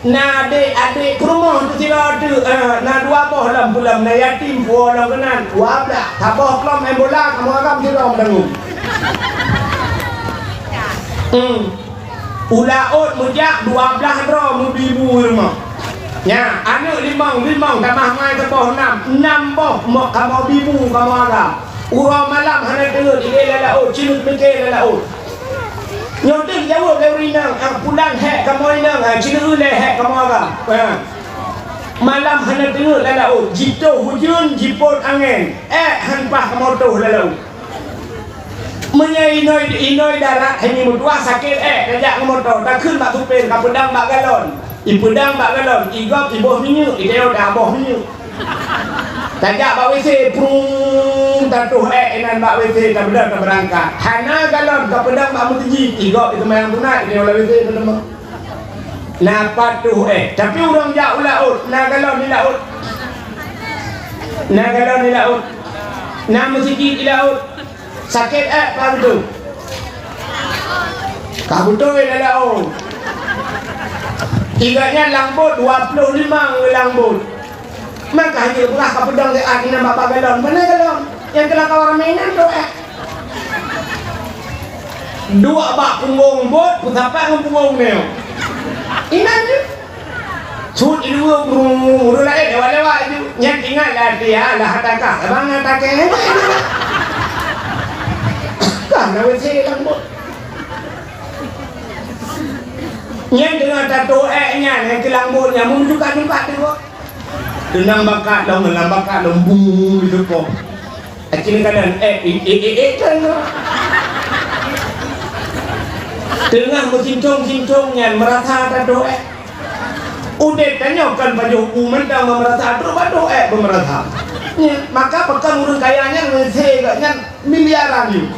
na adik ke rumah tu sila tu na dua boh dalam bulan na yatim buah dalam kenan wah dah taboh kelom main bola kamu agam sila mendengung ulaut mujak 12 ro mubibu rumah nya anak limang tamah mai taboh 6 boh mak kamu bibu kamu agam urang malam hana dengar ile laut cinut mikir laut nyoting jauh dari rinang pulang hek kamu rinang cina ule hek kamu agak malam hana tengok lalau jito hujun jipot angin hanpah kamu tuh lalau menyai inoi darat hanya mutua sakit kajak kamu tuh takขึ้นbak tupen kap pedang bak galon pedang bak galon igop iboh minyak ideo dah boh minyak tajak bak WC prung tatuh enan bak WC tak benar tak berangkat hana galon ke pedang bak mutiji igok itu main tunai dia oleh WC teman napa tuh tapi orang jak laut na galon di laut na mutiji di laut sakit apa tu kabutoi di laut tiganya langbut 25 langbut maka hanya pula ke pedang dia akhirnya bapak galon mana galon yang kena kawan mainan tu dua bak punggung bot pusapa punggung ni inan tu sud dua burung lain lewat tu yang ingat lah dia lah hatakah abang hatakah kan nak wesi lambut yang dengan tato nya yang kelambutnya munculkan tu tenang bakat dong melam bakat dong bung gitu kok akhirnya kadang kan tengah bercincong-cincongnya merasa ada doa udah tanyakan baju mentang merasa ada doa pemerintah maka pekan urun kayanya ngezeganya miliaran yuk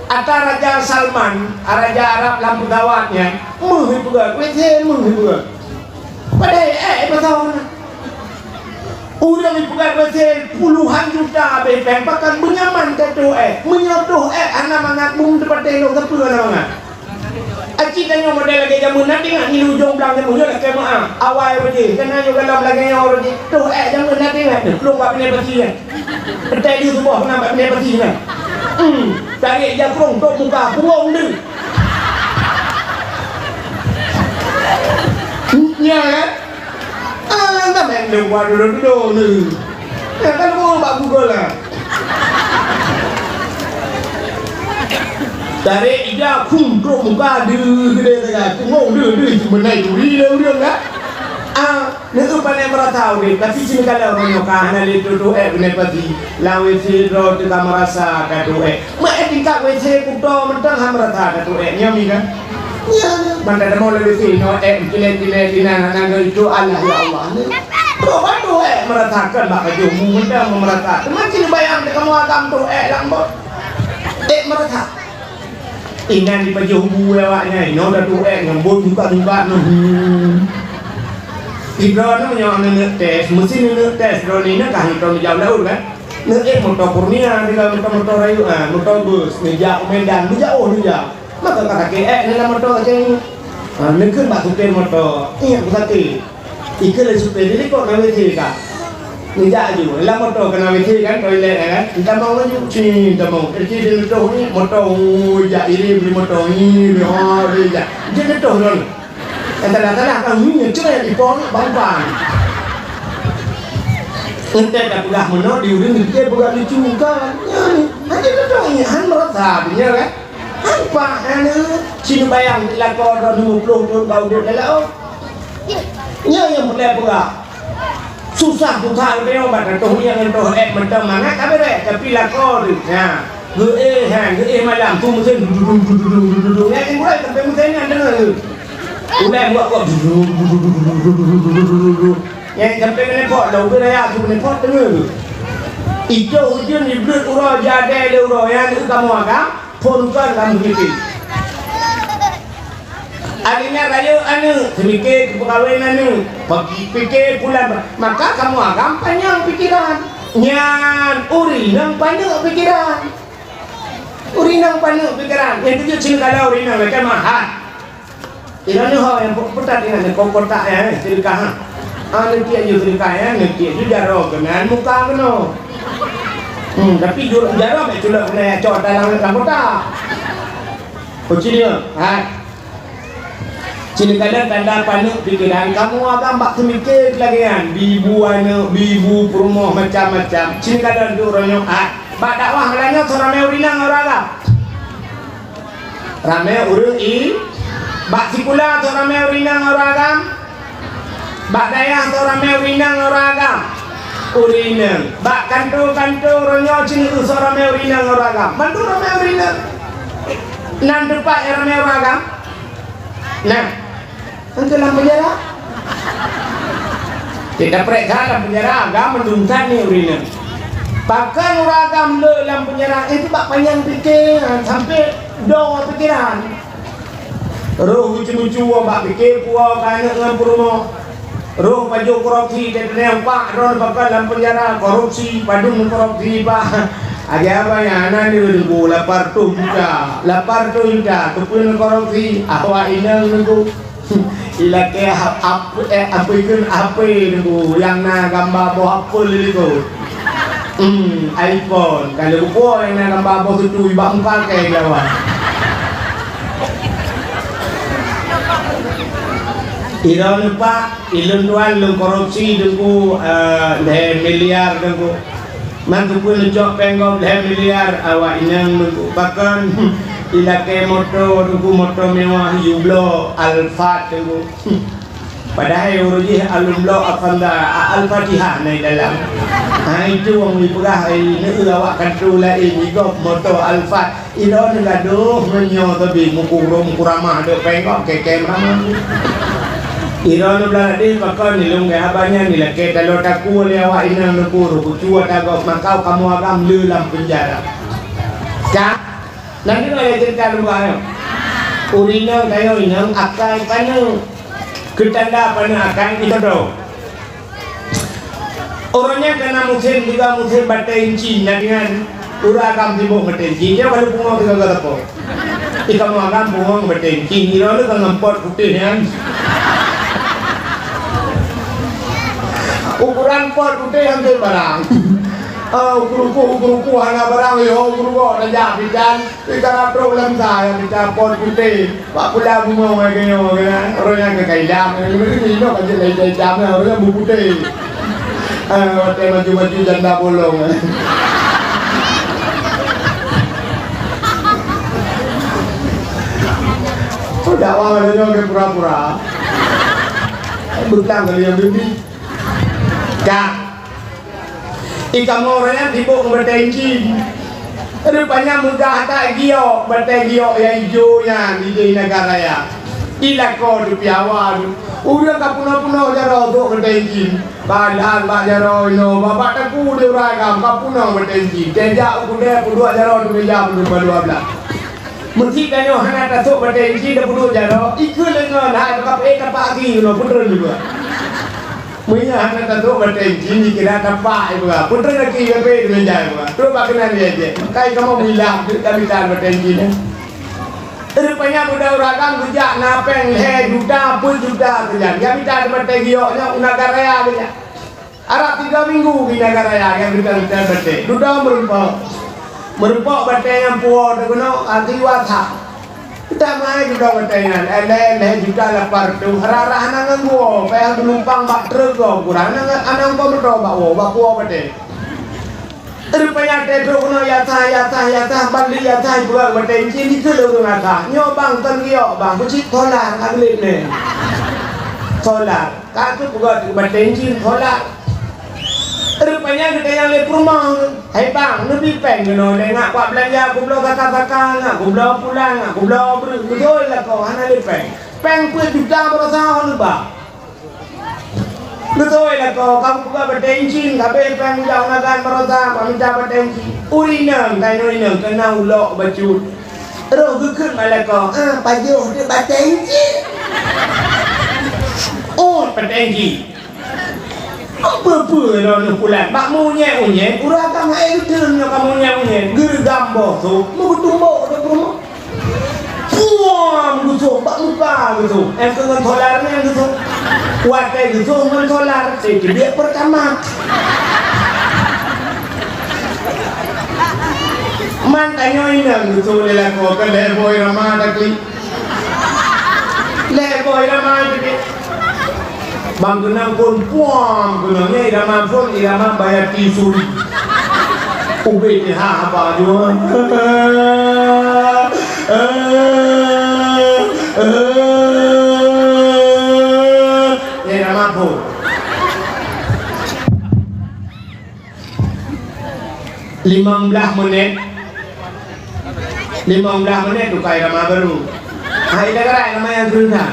atau Raja Salman Raja Arab lampu gawatnya menghibur menghibur pada betul udah dipegang besar puluhan juta bepeng pakan menyaman ke doa menyodoh anak mangat bung tempat tengok ke anak mangat aci tanya model lagi jamu nanti ngak ni ujung belang jamu yo ke maa awal beje kena yo dalam lagi yang orang doa jamu nanti ngak belum bab ni peti kan petai di semua kena bab ni peti kan tarik jakrong tok muka pungong ni nya kan tak main luar dulu ni. Kan mau bak Google lah. Tarik ida kum muka gede saja. Tunggu cuma naik duri dia kan. Ni tu pandai merata ni. Tapi sini kalau orang yang kahana itu benar pasti. Lawan si roh tu kamu rasa kado mak tingkat WC kudo mentang ham merata kado nyami kan. Mana ada mau lebih sih, no kile dina nanggal itu Allah ya Allah. Doa meratakan bak kajumu mudah merata. Macam bayang kamu agam tu lambot. Merata. Ingan di pajumu awaknya, no dah tu ngembut buka no. Ibro no yang nak tes, mesin nak tes drone ni kan itu jauh laut kan. Nak motor Kurnia dengan motor rayu, motor bus, meja Medan, jauh ni jauh. Maka kata ke dalam motor aja ni kan batu pen motor iya berarti ikan le super jadi kok nak weti ka ni ja ju dalam motor kena weti kan toilet kan kita mau ju cinta mau kerja di motor ja ini beli motor ini hari ja jadi tu non kadang-kadang kan ni cuma di pon bang ente dah pegah mono di urang dia pegah lucu kan hanya tu ni han merasa dia kan apa anu cina bayang lakon 20 tahun kau dia lalau nya yang mulai pula susah dia obat tu yang itu mentang mangat tapi lakon ha malam tu mesin duduk yang mulai sampai mesin yang dengar udah buat kok yang sampai menepot dah udah ya tu menepot dengar itu hujan di belut urang jadi le urang yang kamu agak ponkan kamu gitu. Adanya raya anu, sedikit perkahwinan anu, pikir bulan maka kamu agam panjang pikiran. Nyan urinang panjang pikiran. Urinang panjang pikiran. Yang tujuh cing kalau urinang mereka mahal. Ira ni hal yang putat dengan kotak ya, sedekah. Nanti aja sedekah ya, nanti aja jaro dengan muka kena. Tapi jaro mek culak kena cot dalam kotak. Oh cina, cina kadang tanda panuk pikiran kamu agak mbak semikir lagi kan, bibu anak, bibu perumah macam-macam. Cina kadang tu orangnya, mbak dakwah malahnya seorang urinang orang ramai urut bak sikula tu ramai urinang oragam, bak dayah tu ramai urinang oragam, urinang, bak kantor ronyo cini tu ramai urinang oragam, mandu ramai urinang, nan depan ramai oragam, nah, nanti dalam penjara, tidak periksa dalam penjara agam mendungkan ni urinang, bahkan oragam le dalam penjara itu bak panjang pikiran sampai dua pikiran. Roh cucu-cucu mbak fikir puau kaya dengan perumahan. Roh baju korupsi dan nampak roh bakal dalam penjara korupsi padung korupsi pak. Ada apa yang anak ni dulu lapar tu juga tupun korupsi awak inang dulu. Ilake apa ikun apa dulu yang na gambar buah apel dulu. iPhone kalau puau yang na gambar buah tu ibak pakai kawan. Ira lupa ilun tuan lu korupsi dengku miliar dengku mantu pun lecok penggom miliar awak inang dengku bahkan ilake motor dengku motor mewah Yublo Alphard dengku padahal uruji alumlo Al-Fatihah naik dalam itu orang diperah ini awak kantu lain igop motor Alphard ira negaduh menyo tapi mukurung kuramah dek penggom kekem ramah Ira nu belah di pakon ni lung ke abanya ni leke kalau taku le awak inang nepuru kucua tagok makau kamu agam le dalam penjara. Ka nanti saya cerita lu ayo. Urinang kayo inang akai panu. Ketanda panu akai itu do. Orangnya kena musim juga musim batai inci dengan uragam sibuk batai inci dia kalau bunga juga gak apa. Ikamu agam bunga batai inci ira lu kan ngempot putih kan. Ukuran pot putih hampir barang. Ukuruku hanya barang yo ukuruku raja bidan. Ikan problem saya bidan pot putih. Pak pula bunga lagi yo kan. Orang yang kailam ini no kan jadi jam orang yang putih. Hotel maju-maju janda bolong. Dakwah ada yo pura-pura. Butang kali yang bibi. Kak, ikan orangnya sibuk bertensi. Rupanya mudah tak gio, bertegio yang hijaunya di negara ya. Ilako di piawal. Udah kapuna-puna jaro tu bertensi. Badan bak jaro ino, bapak taku di ragam kapuna bertensi. Tejak udah puluh jaro tu meja berdua belah. Mesti kanyo hana tasuk bertensi dah puluh jaro. Ikut lengan hai kapek lagi lo putra juga. Punya anak tentu bertensi ni kira tempat itu lah. Putra lagi kape dengan jaya lah. Terus bagaimana dia je? Kai kamu bilang kita bisa bertensi ni. Rupanya budak orang kerja napeng he juta pun juta kerja. Dia minta bertensi oknya negara raya kerja. Arab 3 minggu di negara raya yang kita bertensi. Duda merempok bertensi yang puas dengan anti wasa. Kita mai juga bertanya, ele juga lapar tu. Hararah nangan gua, payah penumpang bak truk gua kurang nangan anang kau berdoa bak gua bertanya. Rupanya truk no yata balik yata juga bertanya. Ini tu lu ngata, nyobang tenggiok bang, kucing solar aglit ni. Solar, katu juga bertanya solar. Rupanya kita yang le rumah, hai bang, lebih pengen no dengar kuat belanja, kublo kata-kata, ngak kublo pulang, ngak kublo betul lah kau, hana le peng pun juta berasa hal bang. Betul lah kau, kamu juga bertensi, kabe peng jauh nagan berasa, kami minta bertensi. Urinang, kaino kena ulok baju. Roh gukun malah kau, pajuh dia bertensi. Oh, bertensi. Apa-apa nak pulang. Mak munyek-munyek, uragam air turun kamu munyek-munyek. Gergam bosok, mau tumbuk ke rumah. puam gitu, bak muka gitu. Em ke tolarnya gitu. Kuat kayak gitu mentolar. Itu dia pertama. Mantanyo inang gitu lelako kan leboy ramah takli. Leboy ramah takli. Bang kenang pun puam kenangnya irama pun irama bayar tisu. Ubed ni apa juga. Irama pun. 15 menit 15 menit tukai Rama baru. Hai negara nama yang gerundan.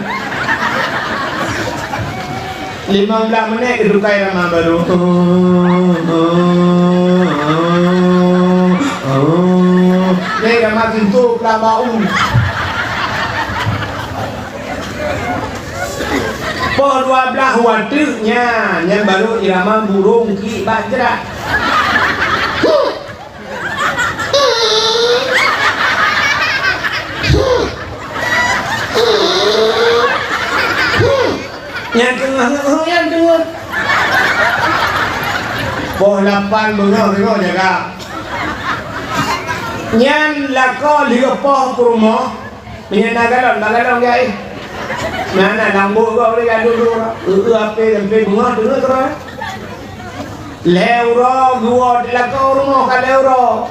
15 menit tukai Rama baru. Ni Rama pintu pelabau. Po 12 watuknya yang baru irama burung ki bajra. Yang dengar poh 8 bengo jaga nyan lako ligo poh kurmo nyan nagalon gai nana lambu go le dulu ape bunga dulu terus leuro gua lako rumo ka leuro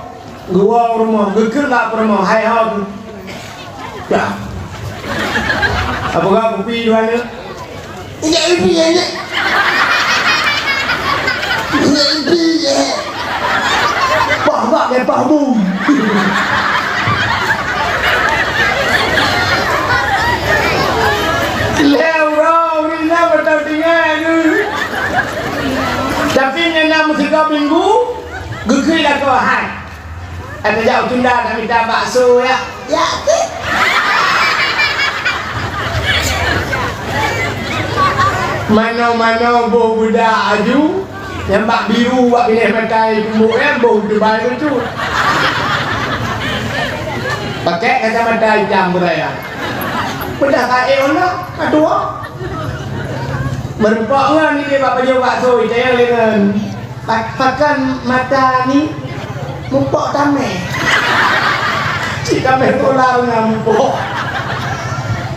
gua rumo gekul la promo hai ha ya apakah kopi duanya ini Pak ke Pak Bu. Leuro ni nak bertandingan. Tapi nena musika minggu gegui lah kau hai. Ada jauh tunda nak minta bakso ya. Ya. Mana-mana bau budak aju yang bak biru bak pilih matai kumbuk bau debai tu pakai kacamata hitam beraya pedah kae ona kadua berpok ngan ni dia bak baju bakso itu yang lengan pakan mata ni mumpok tame si tame tolar ngampok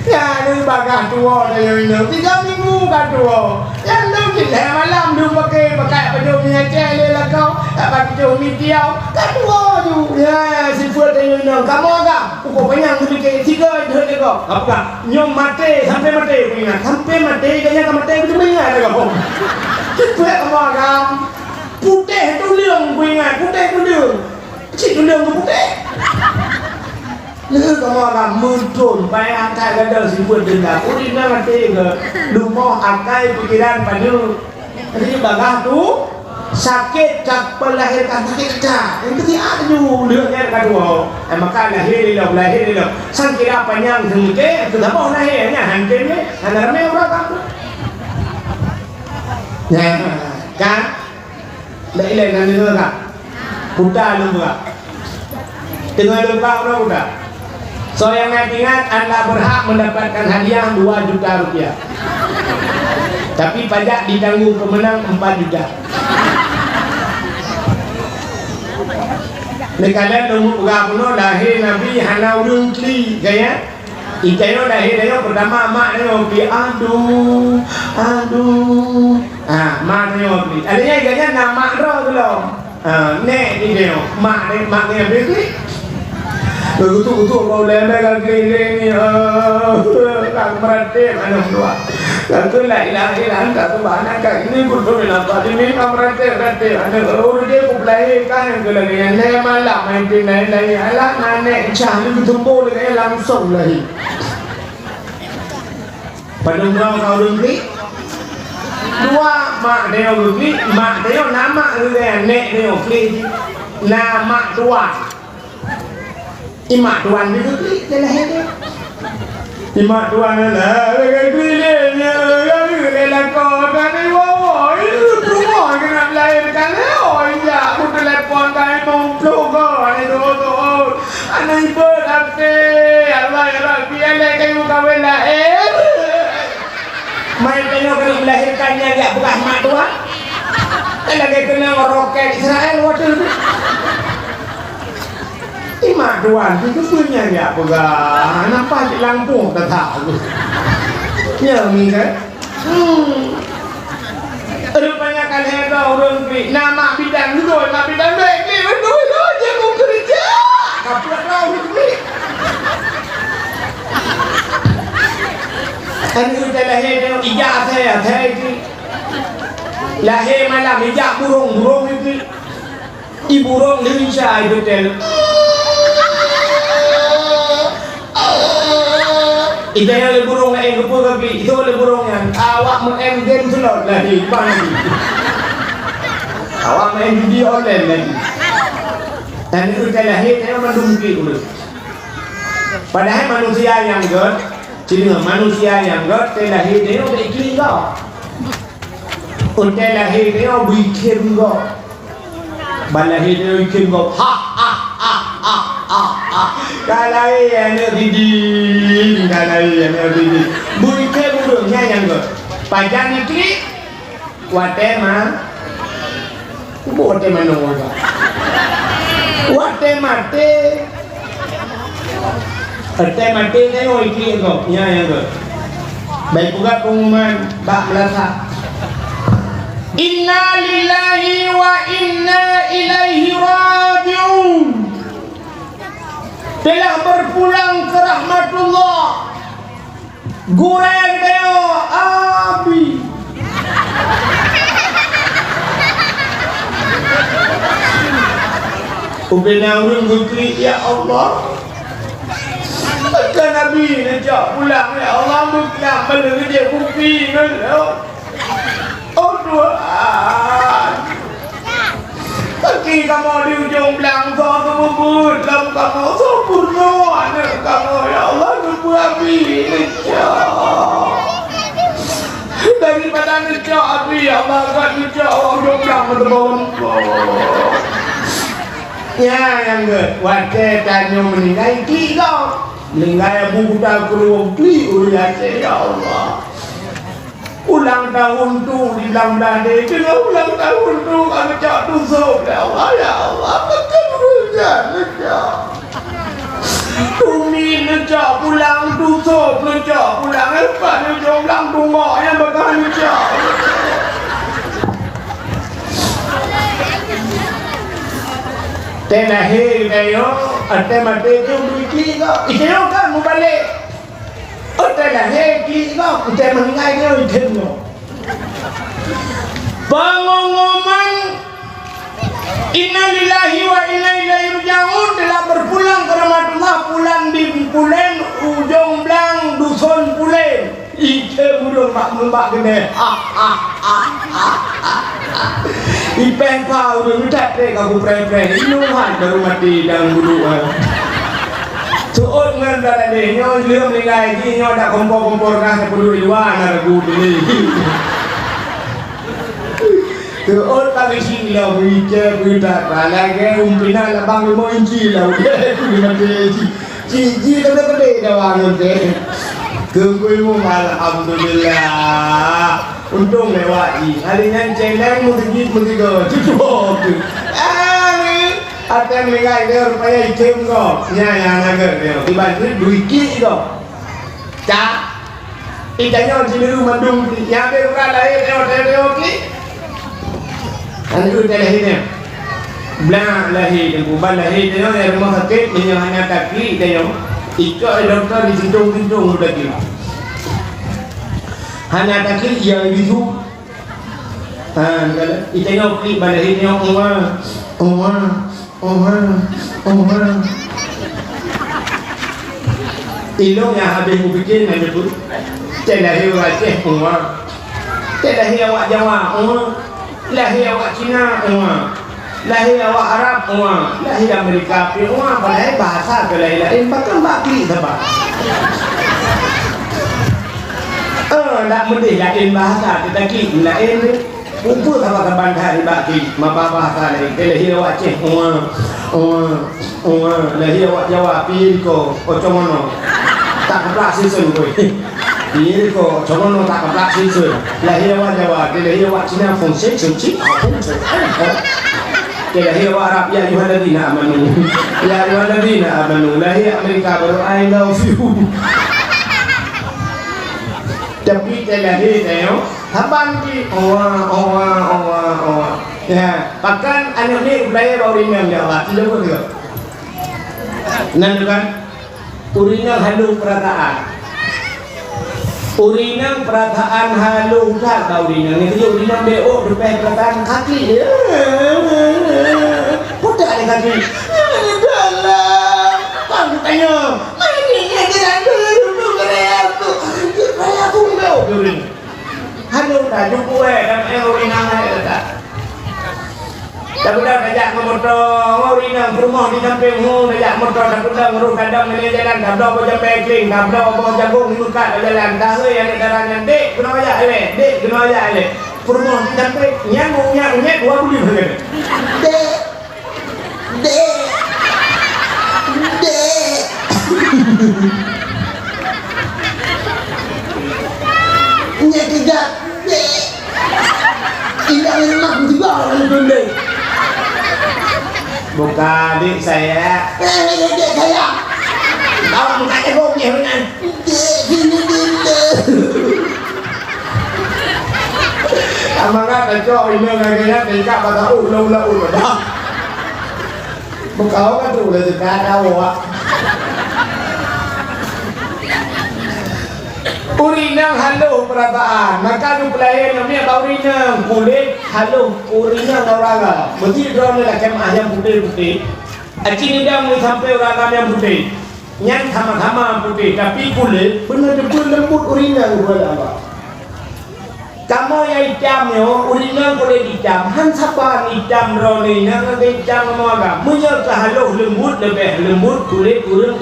ya ni bagai tua dah yang ini 3 minggu kan tua yang lu kita malam lu pakai baju minyak cele lah kau baju mitiau kan tua tu ya si buat yang ini kamu agak kau penyang tu ke 3 dah kau apa nyom mati sampai mati punya sampai mati kayaknya kamu mati itu punya ada kau cepat kamu agak putih tu liang punya putih tu liang cik tu liang tu putih Lu kamu akan muncul bayang tak ada sibuk dengan urina nanti ke lumah akai pikiran padu jadi bagah tu sakit tak melahirkan sakit tak yang ketiga tu lihatnya kedua maka lahir sang kira panjang sengke sudah mau lahirnya hantarnya hantarnya orang kamu ya kan lain nanti tu kan buta lupa tengah lupa orang buta. So yang ingat Anda berhak mendapatkan hadiah 2 juta rupiah. Tapi pajak ditanggung pemenang 4 juta. Nekala nunggu gapuno lahir Nabi hanau rungkli gaya. Ikayo lahir dia pertama mak dia pi aduh. Mak dia pi. Adanya gaya nama ro belum. Nek dia mak dia pi. Betul kau lembek kan kiri ni, kan merantau anak dua. Kan tu lah tak tu mana kan ini betul ni nampak ini kan merantau anak orang dia kupulai kan yang lagi yang lain malam main pin lain alat mana cah ni bertemu lagi langsung lagi. Pada orang kau dengki, 2 mak dia dengki, mak dia nama dia nek dia dengki, nama 2. Imak tuan ni tu dia lahir dia. Imak tuan lah, dengan kelinya, dengan kau kan ni wow, itu rumah kena lahirkan oh ya, aku telepon kan mau peluk kau, ni tu, anak ibu nanti, Allah ya Rabbi, maknya kena melahirkannya dia bekas mak tua. Lagi kena ngeroket Israel waduh. Mak tuan itu punya dia bekas. Nampak di Lampung tak tahu. Ya mi kan. Rupanya kan ada orang kiri. Nama bidang itu, nama bidang baik ni. Betul jangan kerja. Kapal kau ni. Kan kita lahir dengan ijaz saya itu. Lahir malam ijaz burung itu. Ibu burung Indonesia itu tel. Itu yang le burung lain ke kaki. Itu le burung yang awak main game slot lagi. Awak main video online lagi. Dan itu kita lahir dengan mendungki dulu. Padahal manusia yang god, jadi manusia yang god, kita lahir dengan iklim kau. Kita lahir dengan bikin kau. Balahir dengan bikin kau. Kalau yang didi, kalau yang didi, bukan burungnya yang god. Pajang iklim, watema, bukan manusia. Wate mate ni oi kiri kau, ya kau. Baik juga pengumuman Pak Melasa. Inna lillahi wa inna ilaihi raji'un. Telah berpulang ke rahmatullah. Gureng deo abi. Ubina urung bukri ya Allah. Kan Nabi najak pulang ya Allah pulang balik dia bukti kan. Oh Tuhan. Kaki kamu di ujung belang so kebubut lam kamu so purno anak kamu ya Allah nunggu Abi najak. Daripada najak Abi ya Allah kan najak ujung belang betul. Ya yang ke wakil tanya meninggal kau meninggal budak keluar beli uliat ya Allah ulang tahun tu di dalam dada kena ulang tahun tu kami cak tusuk ya Allah makan hujan necak tumi necak pulang tusuk necak pulang lepas necak pulang tunggu yang makan necak Tenahir kayo, ate mate tu beli kau. Ikut kan mau balik. Tenahir kau, ate mengai kau ikut kau. Pengumuman Inna lillahi wa inna ilaihi raji'un telah berpulang ke rahmatullah pulang di Pulen ujung belang dusun Pulen. Ike burung mak membak kene. Ipeng kau udah tak dek aku pre-pre inuhan baru mati dalam buluan. Suot ngan dah dek nyo liam lingai ji nyo dak kompor-kompor kah sepuluh luar nak ragu ni. Suot kali sini lah bicara berita lagi umpina labang 5 inci lah dia pergi mati ji kena dah wangun dek. Tunggu alhamdulillah. Untung lewat ni. Hari ni channel mesti cukup. Ni ada mengai dia rupanya item kau. Ya naga dia. Tiba-tiba duit kau. Cak. Ikannya jiru mandung. Yang dia orang lahir dia okey. Anu dia lahirnya. Belang lahir dan buban lahir dia dari rumah sakit yang hanya kaki dia. Ikut doktor di sintung-sintung sudah kira. Hanya kaki yang bisu. Kita tengok klip pada hari ni Umar. Ilong yang habis berfikir macam tu. Cik lahir Aceh Umar. Cik lahir awak Jawa Umar. Lahir awak Cina Umar. Lahir awak Arab Umar. Lahir Amerika Umar. Padahal bahasa ke lain-lain bahkan bakli sebab. Tak mesti lain bahasa tetapi lain umpul sama kebantai bakli mapa bahasa lain. Lahir awak Aceh Umar. Lahir awak Jawa Pilko Ocomono. Tak kelas season kowe. Ini kok jangan no tak keplak sih. Lahir awak Jawa, lahir awak Cina fungsi cuci apa fungsi. Lahir awak Arab ya yuhadina amanu. Ya yuhadina amanu. Lahir Amerika baru I love you. Tapi lahir tayo, haban di owa. Ya, bahkan anak ni lahir baru ini Jawa, tidak boleh. Nanti kan, urinya halu perataan. Urinang perataan halu tak tahu urinang ni kerja urinang BO berpeh perataan kaki putar ada kaki dalam kamu tanya mana jalan dulu kerja tu saya aku BO urin halu tak jumpa dan urinang ada tak budak ajak motor urinang rumah di samping ajak motor tak budak ngurus kadang ni jalan tak budak baca pekling tak budak bawa jagung di muka jalan dah yang ada darahnya dek kena ajak rumah di samping nyang dua buli dek nyek kejat dek indah enak juga orang dek. Bukan adik saya. Adik saya. Bawa muka ceboknya dengan. Gini. Amangat cok ini ngaganya tingkat pada ulah dah. Buka kan tu udah dekat awak. Urinang halu perataan, maka nu pelahir namanya urinang kulit halu urinang orang. Betul drone lah kemah yang putih. Acini dah mulai sampai orang yang putih. Yang sama-sama putih tapi kulit benar-benar lembut urinang buat apa? Kamu yang hitam yo, urinang kulit hitam. Han sabar hitam drone nang hitam maga. Menyerta halu lembut lebih lembut kulit urang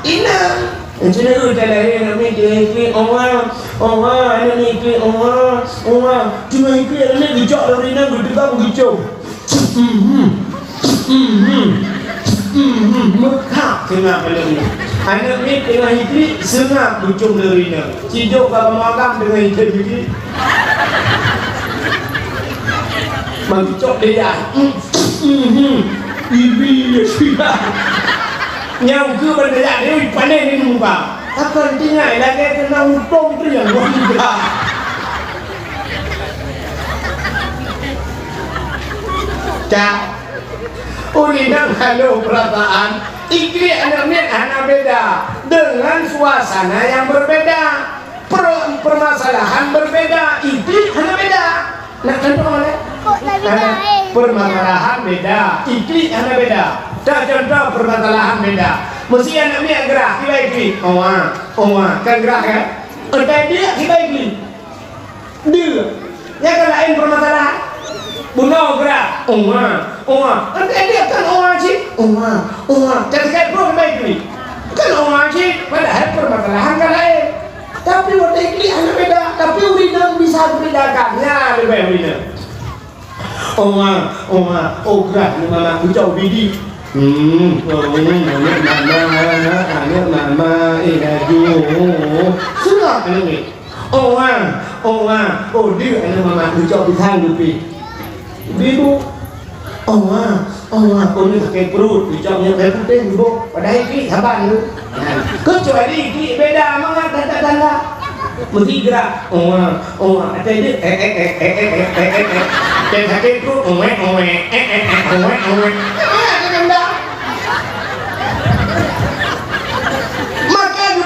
inang. Macam mana kita lahir namanya dia ikut orang ini ikut orang cuma ikut yang ni gejak dari ni gejak gejau mekak tengah malam ni anak ni tengah ikut sengak bucung dari ni cijok kalau makan dengan ikut ikut menggejak dia ibi sudah yang ke berdaya dia pandai ni muka. Akan tinggal lagi kena untung tu yang luar biasa. Cak, urinang halu perataan. Ikri anak beda dengan suasana yang berbeda. Permasalahan berbeda. Ikri anak beda. Nak contoh mana? Permasalahan beda. Ikri anak beda. Tak contoh permasalahan beda. Mesti anak ni yang gerak kita ikli. Kan gerak kan? Entah dia kita ikli. Dia. Yang kan lain permasalahan. Bunau gerak. Entah dia kan sih. Ketika itu kita ikli. Kan sih. Padahal permasalahan kan lain. Tapi waktu ikli anak beda. Tapi urinang bisa membedakannya lebih urinang. Gerak ni mama aku jauh bidi. Nama iraju sudah ni dia ada mama ucap pisang dupi bibu ni pakai perut ucapnya pakai putih bibu padahal ini sabar tu kecuali ini beda mana tanda mesti gerak ada dia dan pakai perut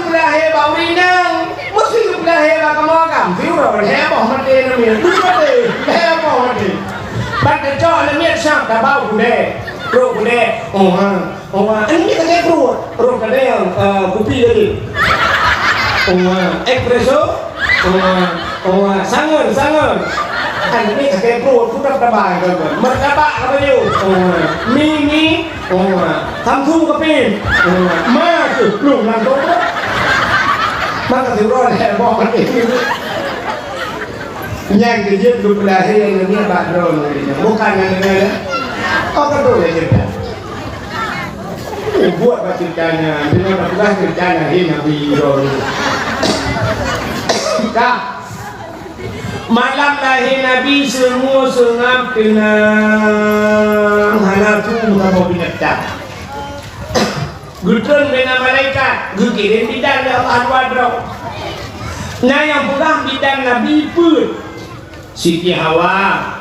lahir bau rinang, mesti lahir kamu agam, fiur lahir bau mati namanya, mati lahir bau mati. Baca cakap namanya siapa dah bau kuda, perut kuda, ini kita kayak perut kuda yang kopi tadi, espresso, sangar, ini kayak perut sudah terbang kan, mertabak apa tu, mie, samsung kopi, belum langsung. Maka tiurol heboh kan ini. Yang kejut lu lahir yang ini bakro bukan yang ini. Kan tu ya cerita. Buat ceritanya, dengan apa ceritanya ini Nabi Ibrahim. Mekah. Malam lahir Nabi semua sengap tenang hanatu mengapa binatang. Gudun bina malaikat gukirin bidan Allah wadro. Nah yang pegang bidan Nabi pun Siti Hawa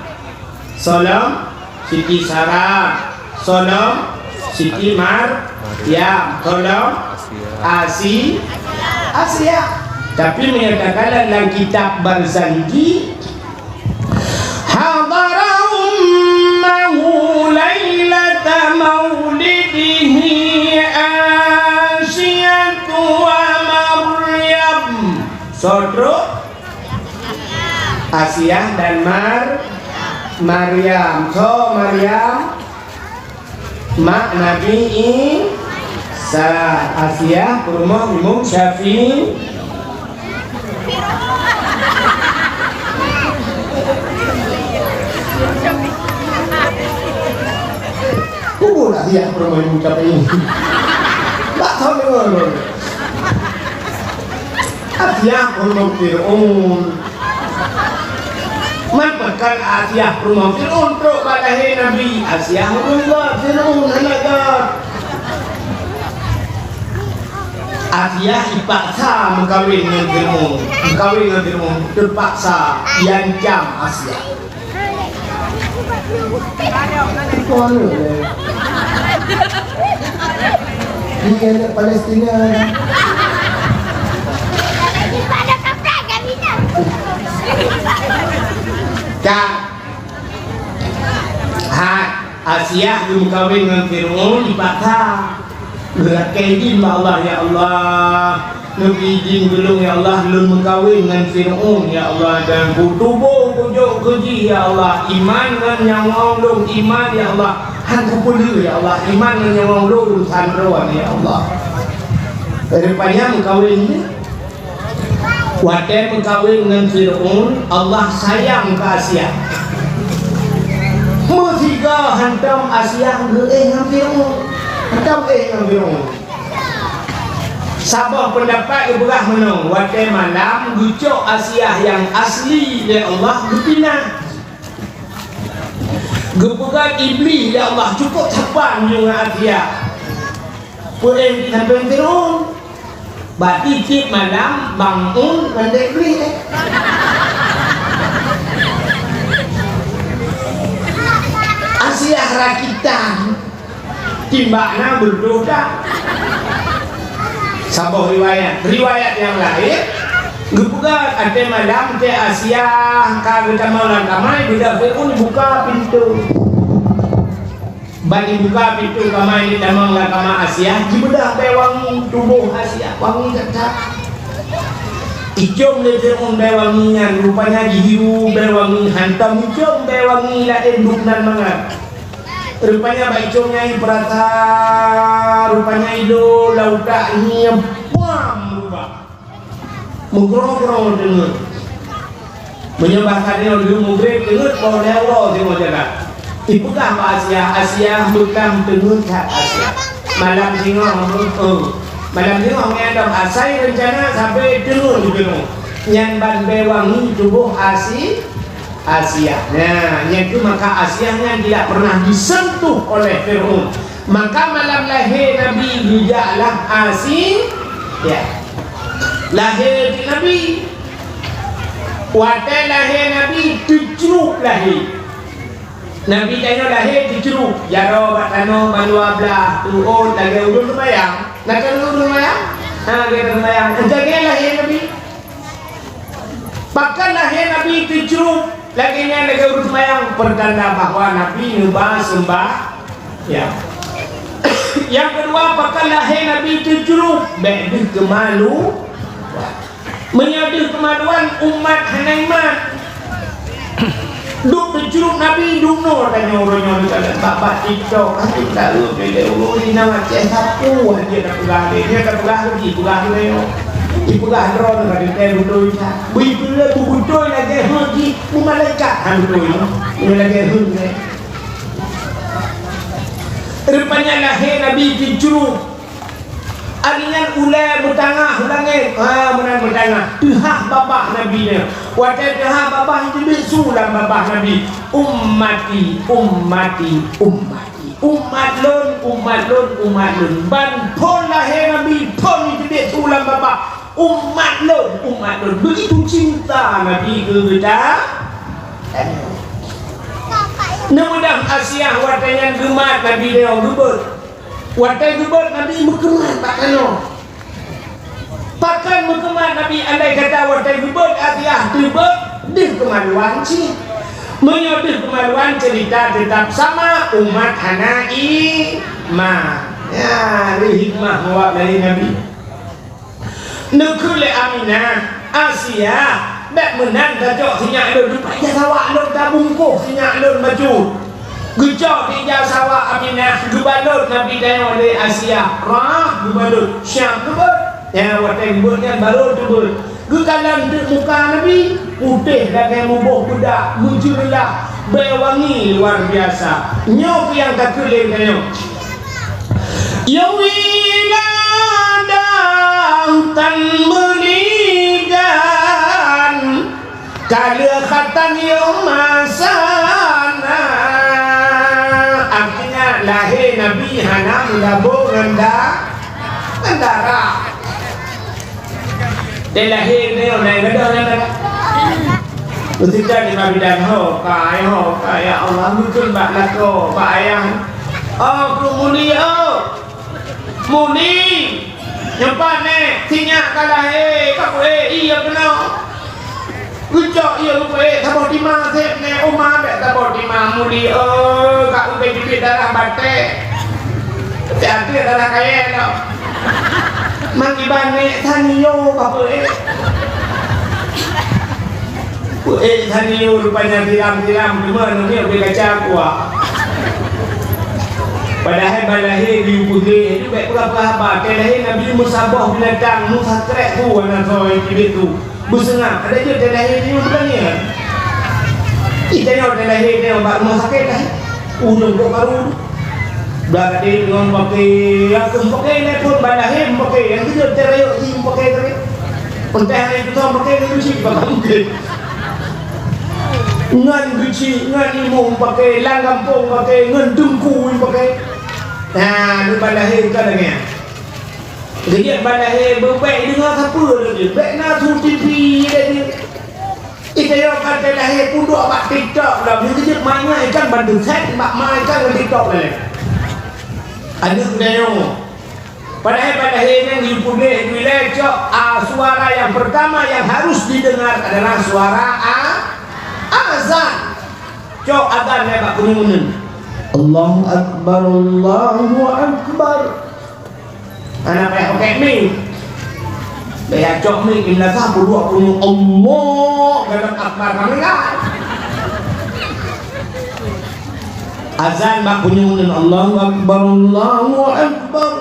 Salam Siti Sarah Salam Siti Maryam Salam Asia. Tapi menyatakan dalam kitab Barzanji hadara ummahu lailata maulidihi Asyatu wa Maryam. Saudara Asia dan Maryam. So Maryam mak Nabi Isa, Asia rumah Imam Syafi'i. Lah dia permain ucap ini tak tahu dengar Asia rumah Fir'aun manfaatkan Asia rumah Fir'aun untuk balahi Nabi Asia rumah Fir'aun anak Asia dipaksa mengkawin dengan Fir'aun terpaksa diancam Asia. Ini anak Palestina. Asia kawin dengan Fir'aun dipaksa. Berat kaidin Allah ya Allah. Nabi izin belum ya Allah belum mengkawin dengan Fir'aun ya Allah dan tubuh pujuk keji ya Allah iman dengan yang maulung iman ya Allah hantu puluh ya Allah iman dengan yang maulung sanruan ya Allah. Rupanya mengkawinnya wadah mengkawin dengan Fir'aun Allah sayang ke Asia. Musiga hantam Asia dengan Fir'aun hantam dengan Fir'aun. Sabah pendapat ibrah menang wadah malam gucuk Asia yang asli ya Allah berpindah gebukan iblis ya Allah cukup capan dengan Asia boleh sampai Fir'aun berarti tip malam bangun pada iblis Asia rakitan timbaknya berdoa. Sabah riwayat yang lain gebuka ada malam ke Asia kagak malam kamai bila Fir'aun buka pintu bagi buka pintu kamai di damang kama Asia dibedah bewangi tubuh Asia wangi tetap icom le Fir'aun bewangian rupanya dihiu bewangi hantam icom bewangi la enduk nan mangat. Rupanya baicongnya yang perata rupanya itu laukanya bam rubah menggerong-gerong dengar menyembahkannya oleh mugrib dengar kalau dia Allah dia mau jaga ipukah Asia bukan dengar kat Asia malam tengok ngadam asai rencana sampai dengar juga yang ban bewangi tubuh Asia. Nah, yang itu maka Asianya tidak pernah disentuh oleh Fir'aun. Maka malam lahir Nabi jugalah Asia. Ya. Lahir di Nabi. Wadah lahir Nabi diceruk lahir. Nabi tanya lahir diceruk. Jaro batano manua belah turun lagi urun sembahyang. Nak urun sembahyang? Kita sembahyang. Jaga lahir Nabi. Bahkan lahir Nabi diceruk. Laginya negara sembahyang pertanda bahwa Nabi nyembah sembah ya. Yang kedua apakah lahir Nabi itu jeruk berdih kemalu menyadih kemaluan umat Hanaiman duk berjeruk Nabi duk nur tanya orangnya dekat bapak tiktok hati lalu bila urus nama cek sapu dia tak pegang dia tak pegang lagi pegang dia ipugah drone pada temu tu bui pula buku tu lagi haji malaikat han tu ini lagi hunde rupanya lahir Nabi diceruk Alingan ulai bertangah ulangin menang bertangah dehah babah Nabi dia wadah dehah babah itu bisulah babah Nabi ummati ummati ummati umat lun ban pun lahir Nabi pun itu bisulah babah umat lun begitu cinta Nabi ke kita namudah Asia wadahnya gemat Nabi dia gebet wadah gebet Nabi berkemat tak kena pakan berkemat Nabi andai kata wadah gebet Asia gebet dia kemaluan sih menyodih kemaluan cerita tetap sama umat hanai ma ya hikmah mawak dari Nabi nekule Aminah Asia bak menang gajok sinyak lun lupa ya sawak lun tabungkuh sinyak lun maju gejok di jauh sawak Aminah gubalot Nabi dan oleh Asia rah gubalot syam gebet ya watai gebetnya baru gebet gekalan di muka Nabi putih dan mubuh budak muncullah berwangi luar biasa nyok yang tak kelih nyok yawiladang tan menigan kala khatan yomasana artinya lahir Nabi hana mendabung ngandara dia lahir dia naik gedang ketika di mabidan kaya ya Allah mungkin bak lako bak ayah muni nyempat ni sinyak kalah kapu iya kena gejok iya lupa tabur timah sep ni umah bek tabur timah muli kak ube bibit darah batek hati-hati darah kaya tau mangiban ni taniyo kapu taniyo rupanya tiram-tiram cuma ni ube kacang kuah padahal balahir di putih itu baik pula apa kelahir Nabi musabah binatang musatrek tu anak soal kibit tu bersengah ada je kelahir ni bukannya kita ni orang kelahir ni orang rumah sakit lah unung tu baru belakang dia dengan pakai yang pakai telefon balahir pakai yang kita terayuk si pakai tadi entah hari itu orang pakai ni cuci bakal mungkin ngan cuci ngan imung pakai langgampung pakai ngan dengku pakai nah, dia balahir kan dengan dia balahir berbaik dengan siapa lagi baik nak tu TV dia kita yang kata lahir pun duk buat TikTok lah dia kejap main kan bantu set mak main kan TikTok lah ada kena padahal balahir yang dipulih wilayah cok suara yang pertama yang harus didengar adalah suara azan cok azan ya Pak Kuning Allahu Akbar Allahu Akbar anak pakai mic bayar cok mic illa sabu dua puluh Allah dalam akbar kami kan azan Pak Kuning Allahu Akbar Allahu Akbar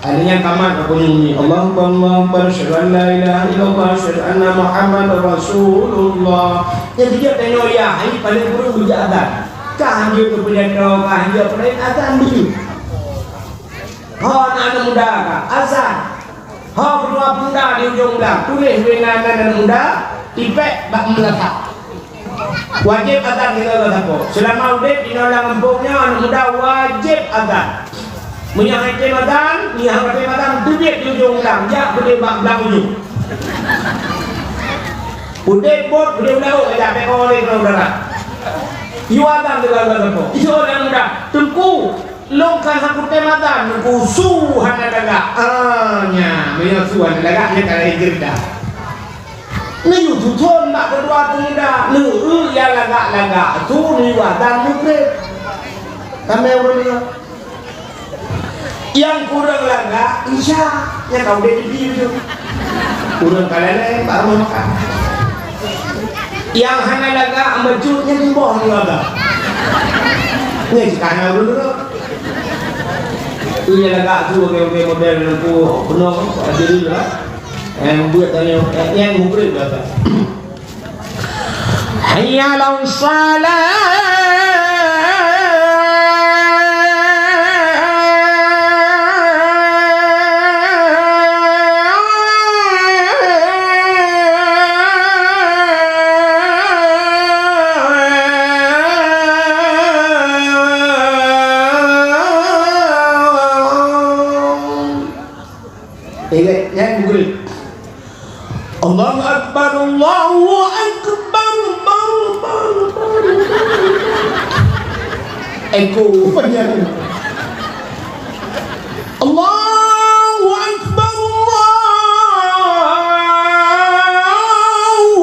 adanya kamar Pak Kuning Allahu Akbar Allahu Akbar asyhadu an la ilaha illallah asyhadu anna Muhammadar Rasulullah yang dia tanya ya ini paling buruk hujah azan kah dia kepada kau kah dia pada azan dulu anak muda kah azan kedua muda di ujung belah tulis anak muda tipek bak meletak wajib azan kita kata selama udah di dalam kampungnya anak muda wajib azan menyahaiti azan menyahaiti azan tulis di ujung belah jak boleh bak belah ujung udah bot boleh belah aja pe oleh saudara Yuadan dengan lagu itu orang muda tengku longkan hakut tematan tengku suhan daga nya meyo suhan daga nya kala hijrda ni yututon nak kedua pemuda nu ya laga tu ni wadan mukre kami orang yang kurang laga isya nya kau de di itu kurang kalane baru makan yang hanya laga ambajutnya di bawah laga ni sekarang dulu tu yang laga tu oke model tu penuh jadi lah yang buat tanya yang mukri kata hayya lau salat eko panjang. Allahu Akbar, Allahu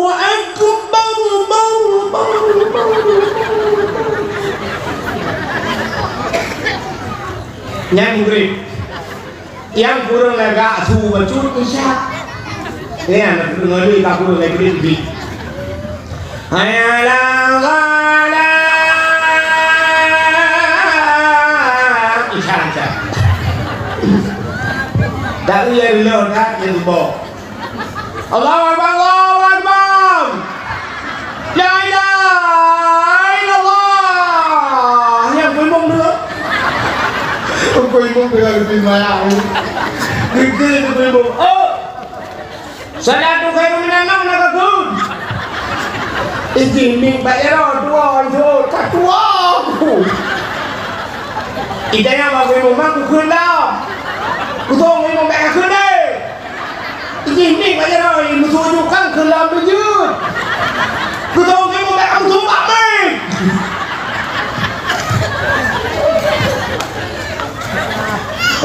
Akbar, Nyang yang kurang agak su bacut isya. Ini anak ngeri tak kurang lagi lebih. Hayalala isya aja. Tak iya dulu tak yang bawah. Allahu Akbar, Allahu Akbar. La ilaha illallah. Yang belum dulu. Belum dengan lebih banyak. Itu belum. Oh. Salatu khairun minan naum nakun. Izin ming bayar dua itu katua. Idanya bagai rumah kukun dah. Kutong ini membek aku deh. Izin ming bayar ini musuhkan kelam bejut. Kutong ini membek aku tumbak ming.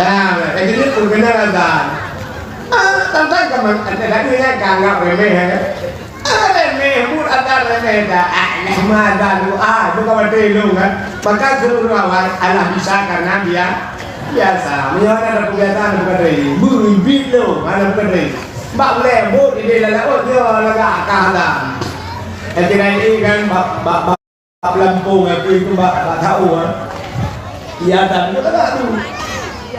Nah, ini pun kena dan. Tentang kaman ada lagi yang kangen remeh. Remeh pun ada remeh dah. Nama dah doa juga berdelu kan. Maka seluruh awal Allah bisa karena dia biasa. Menyuara ada kegiatan berdelu. Bui bilo ada berdelu. Mbak lembut ini lelak dia lega kalah. Tidak ini kan bab Lampung itu mbak tahu kan. Iya dan kita tak tahu.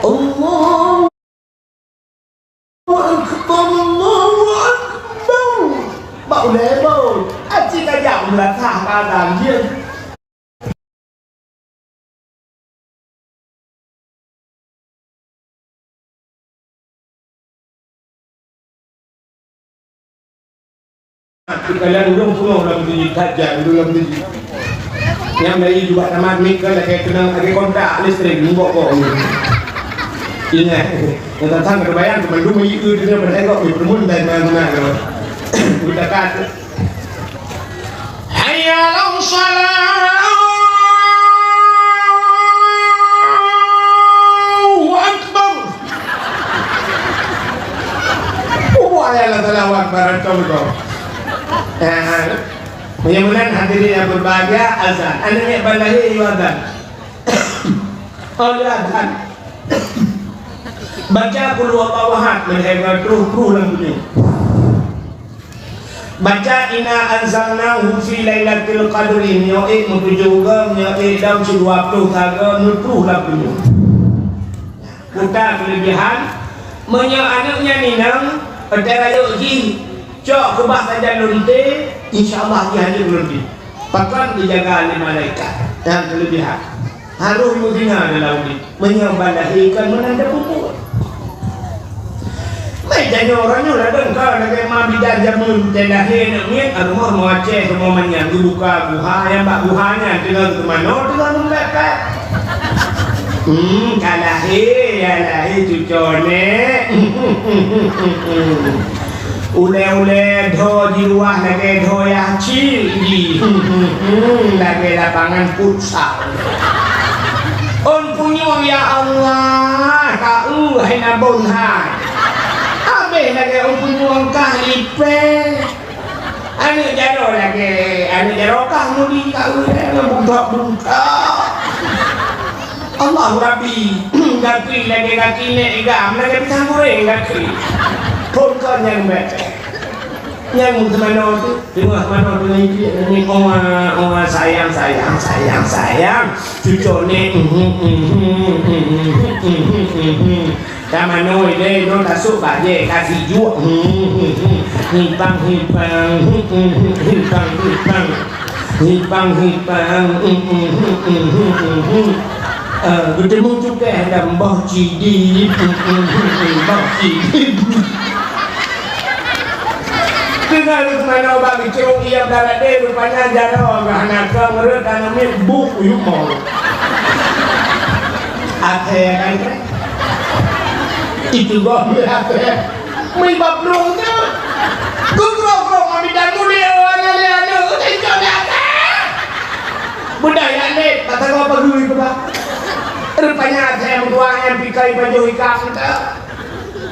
Allah Akbar, Allahu Akbar. Bạo lembut. Chỉ cả giọng là thả ba đàn riêng. Kalian urung semua dalam diri kajian dalam diri. Yang dari juga tamat mikir lagi kena lagi kontak listrik ni bawa ini. Ingat, yang tentang kebayang kemandu mengiku dia bertengok bermun dan mana kalau kita kata. Hayya ala salat. Allahu Akbar. Wahai Allah Akbar contoh. Mudah-mudahan hadirin yang berbahagia azan. Anda ni balahi azan. Oleh azan. Baca qul huwallahu ahad menjaga ruh lambungnya. Baca inna anzalnahu fi lailatul qadri nyoik menujuga nyoik dalam 20 taga nutuh lambungnya. Kita kelebihan menyo anaknya ninang pada raya ji cok kebah saja lonte insyaallah dia hadir lonte. Pakan dijaga oleh malaikat dan kelebihan. Harus mudina dalam ini menyembadahikan menanda pupuk. Jadi orangnya lah dengkar lagi mami dan jamun tendahin angin rumah mau Aceh semua menyan dibuka buha yang bak buhanya tinggal ke mana tinggal membekak. Kalahi cucone. Ule do di luar lagi do yang cili. Lagi lapangan futsal. On punya ya Allah kau hai nabon hai. Lagi umpun uang kahlipe, anu jaro lagi, anu jaro kamu di kau buka. Allah Rabbi, kaki lagi kaki ni igam lagi pisang goreng kaki. Pun kau yang yang mana tu, tengah mana tu ni orang sayang, cucu ni. Kama noi deh, non tak suka je kasih jual, himpang, bertemu juga dalam bawah cidi, bawah cidi. Tinggal di mana bagi ceruk ia berada deh, rupanya jaro anak kau mereka namanya buku yumol. Ate kan? Itu gua lihat ya, mibab dongnya, gurung kami dan mulia ane, udah coba budaya nih, kata gua apa dulu itu pak, Rupanya saya menduanya pikai baju hikam itu.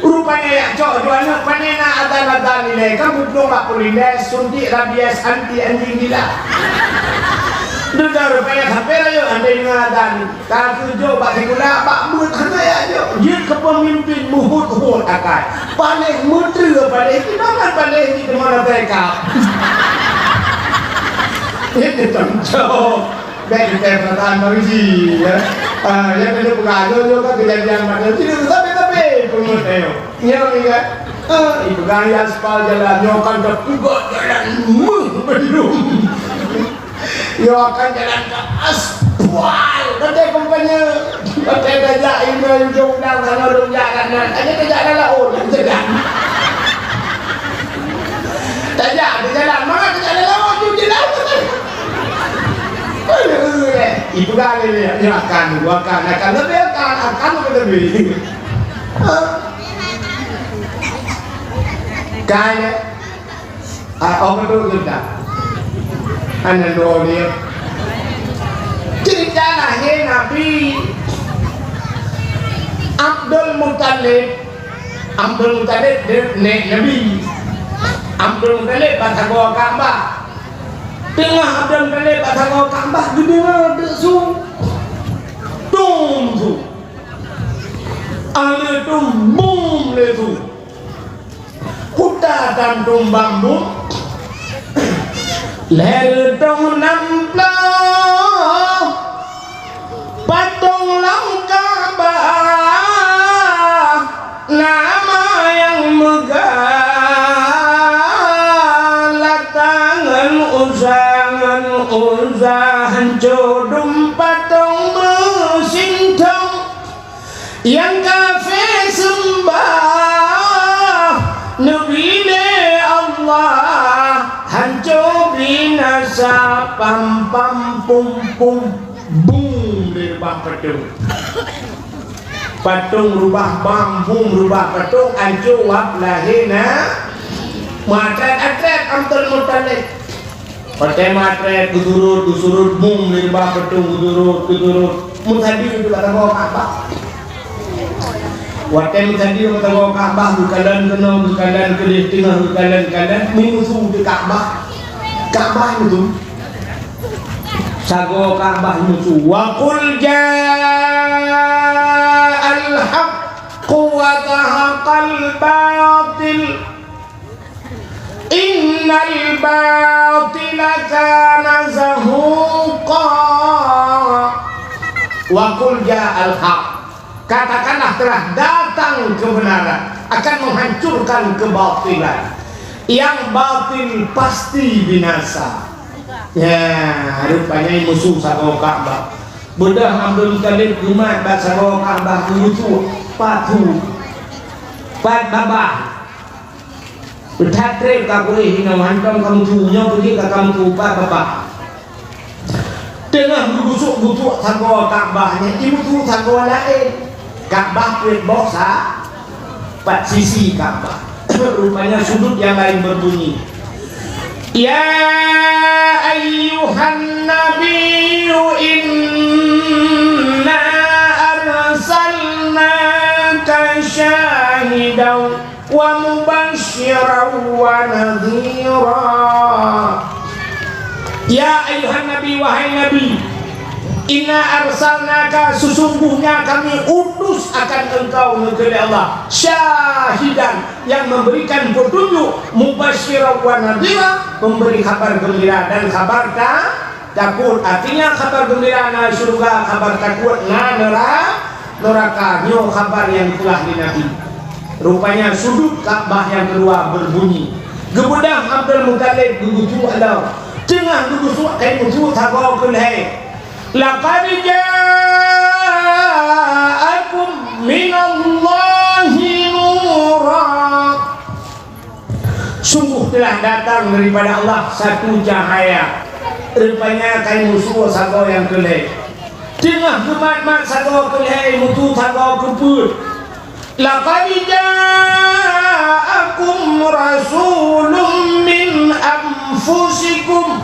Rupanya ya cok jualnya panena ada nilai kamu belum gak polindes suntik rabies anti anjing gila. Duda rupanya sampai ayo anda ingatan kaki jo bak segula bak mut kena ya jo dia kepemimpin muhut akan paling menteri paling kita paling di mana mereka. Ini contoh baik kita perkataan Marisi ya. Yang kena pengaruh juga kejadian pada tidak tapi pemuteo. Nyong ingat ibu gaya aspal jalan nyokan ke pugot jalan belum. Yo akan jalan ke aspal. Nanti kompanya nanti dajak ini jauh dah kalau belum jalan nanti dajak dah lah jalan. Dajak di jalan mana dajak dah lah jalan. Ibu kali ni akan lebih akan lebih. Kaya, orang tu kita, anda dua dia. Cerita lahir Nabi Abdul Muttalib Nabi Abdul Muttalib bahasa gua Ka'bah. Tengah Abdul Muttalib bahasa gua Ka'bah gede ada sung. Tum tu. Ale tu boom le tu. Kuda dan tum bambu. Leher dong nampla. Patung Ka'bah. Nama yang megah. Latangan usahan jodoh patung bersintong. Yang kafe sembah Nabi Allah hancur binasa pam pum boom dari bang patung rubah bambu rubah patung hancur wab lahina matret atret Abdul Muttalib pakai matret gusurut boom dari bang patung gusurut muthadir itu kata kau apa. Waktu tadi kita bawa Ka'bah bukalan kena bukalan ke tengah bukalan musuh di Ka'bah itu sago Ka'bah musuh wa qul ja'al haqq wa zahaqal batil innal batila kana zahuqa wa qul ja'al haqq. Katakanlah telah datang kebenaran akan menghancurkan kebatilan. Yang batil pasti binasa. Ya, rupanya musuh sago Ka'bah. Bedah Abdul Muttalib umat sago Ka'bah musuh patu. Pat babah. Bertatrek kamu hina hantam kamu tunya pergi ke kamu tu pat babah. Tengah busuk sago Ka'bahnya, ibu tu sago lain. Ka'bah kulit boksa 4 sisi Ka'bah. Rupanya sudut yang lain berbunyi ya ayyuhan nabiyyu inna arsalnaka syahidan wa mubasysyiran wa nadhira. Ya ayyuhan nabi, wahai nabi, inna arsalnaka, sesungguhnya kami utus akan engkau negeri Allah syahidan, yang memberikan petunjuk, mubasysyiran wa nadhira, memberi kabar gembira dan kabar takut. Artinya kabar gembira na surga, kabar takut na neraka, nyo kabar yang telah dinabi. Rupanya sudut Ka'bah yang kedua berbunyi gebudang Abdul Muttalib gugutu Allah tengah gugutu kain gugutu tagaw kulhay. Laqad ja'akum minallahi nura, sungguh telah datang daripada Allah satu cahaya. Rupanya kain musuh sago yang kelai tengah gemat-mat sago kelai mutu sago keput. Laqad ja'akum rasulun min anfusikum,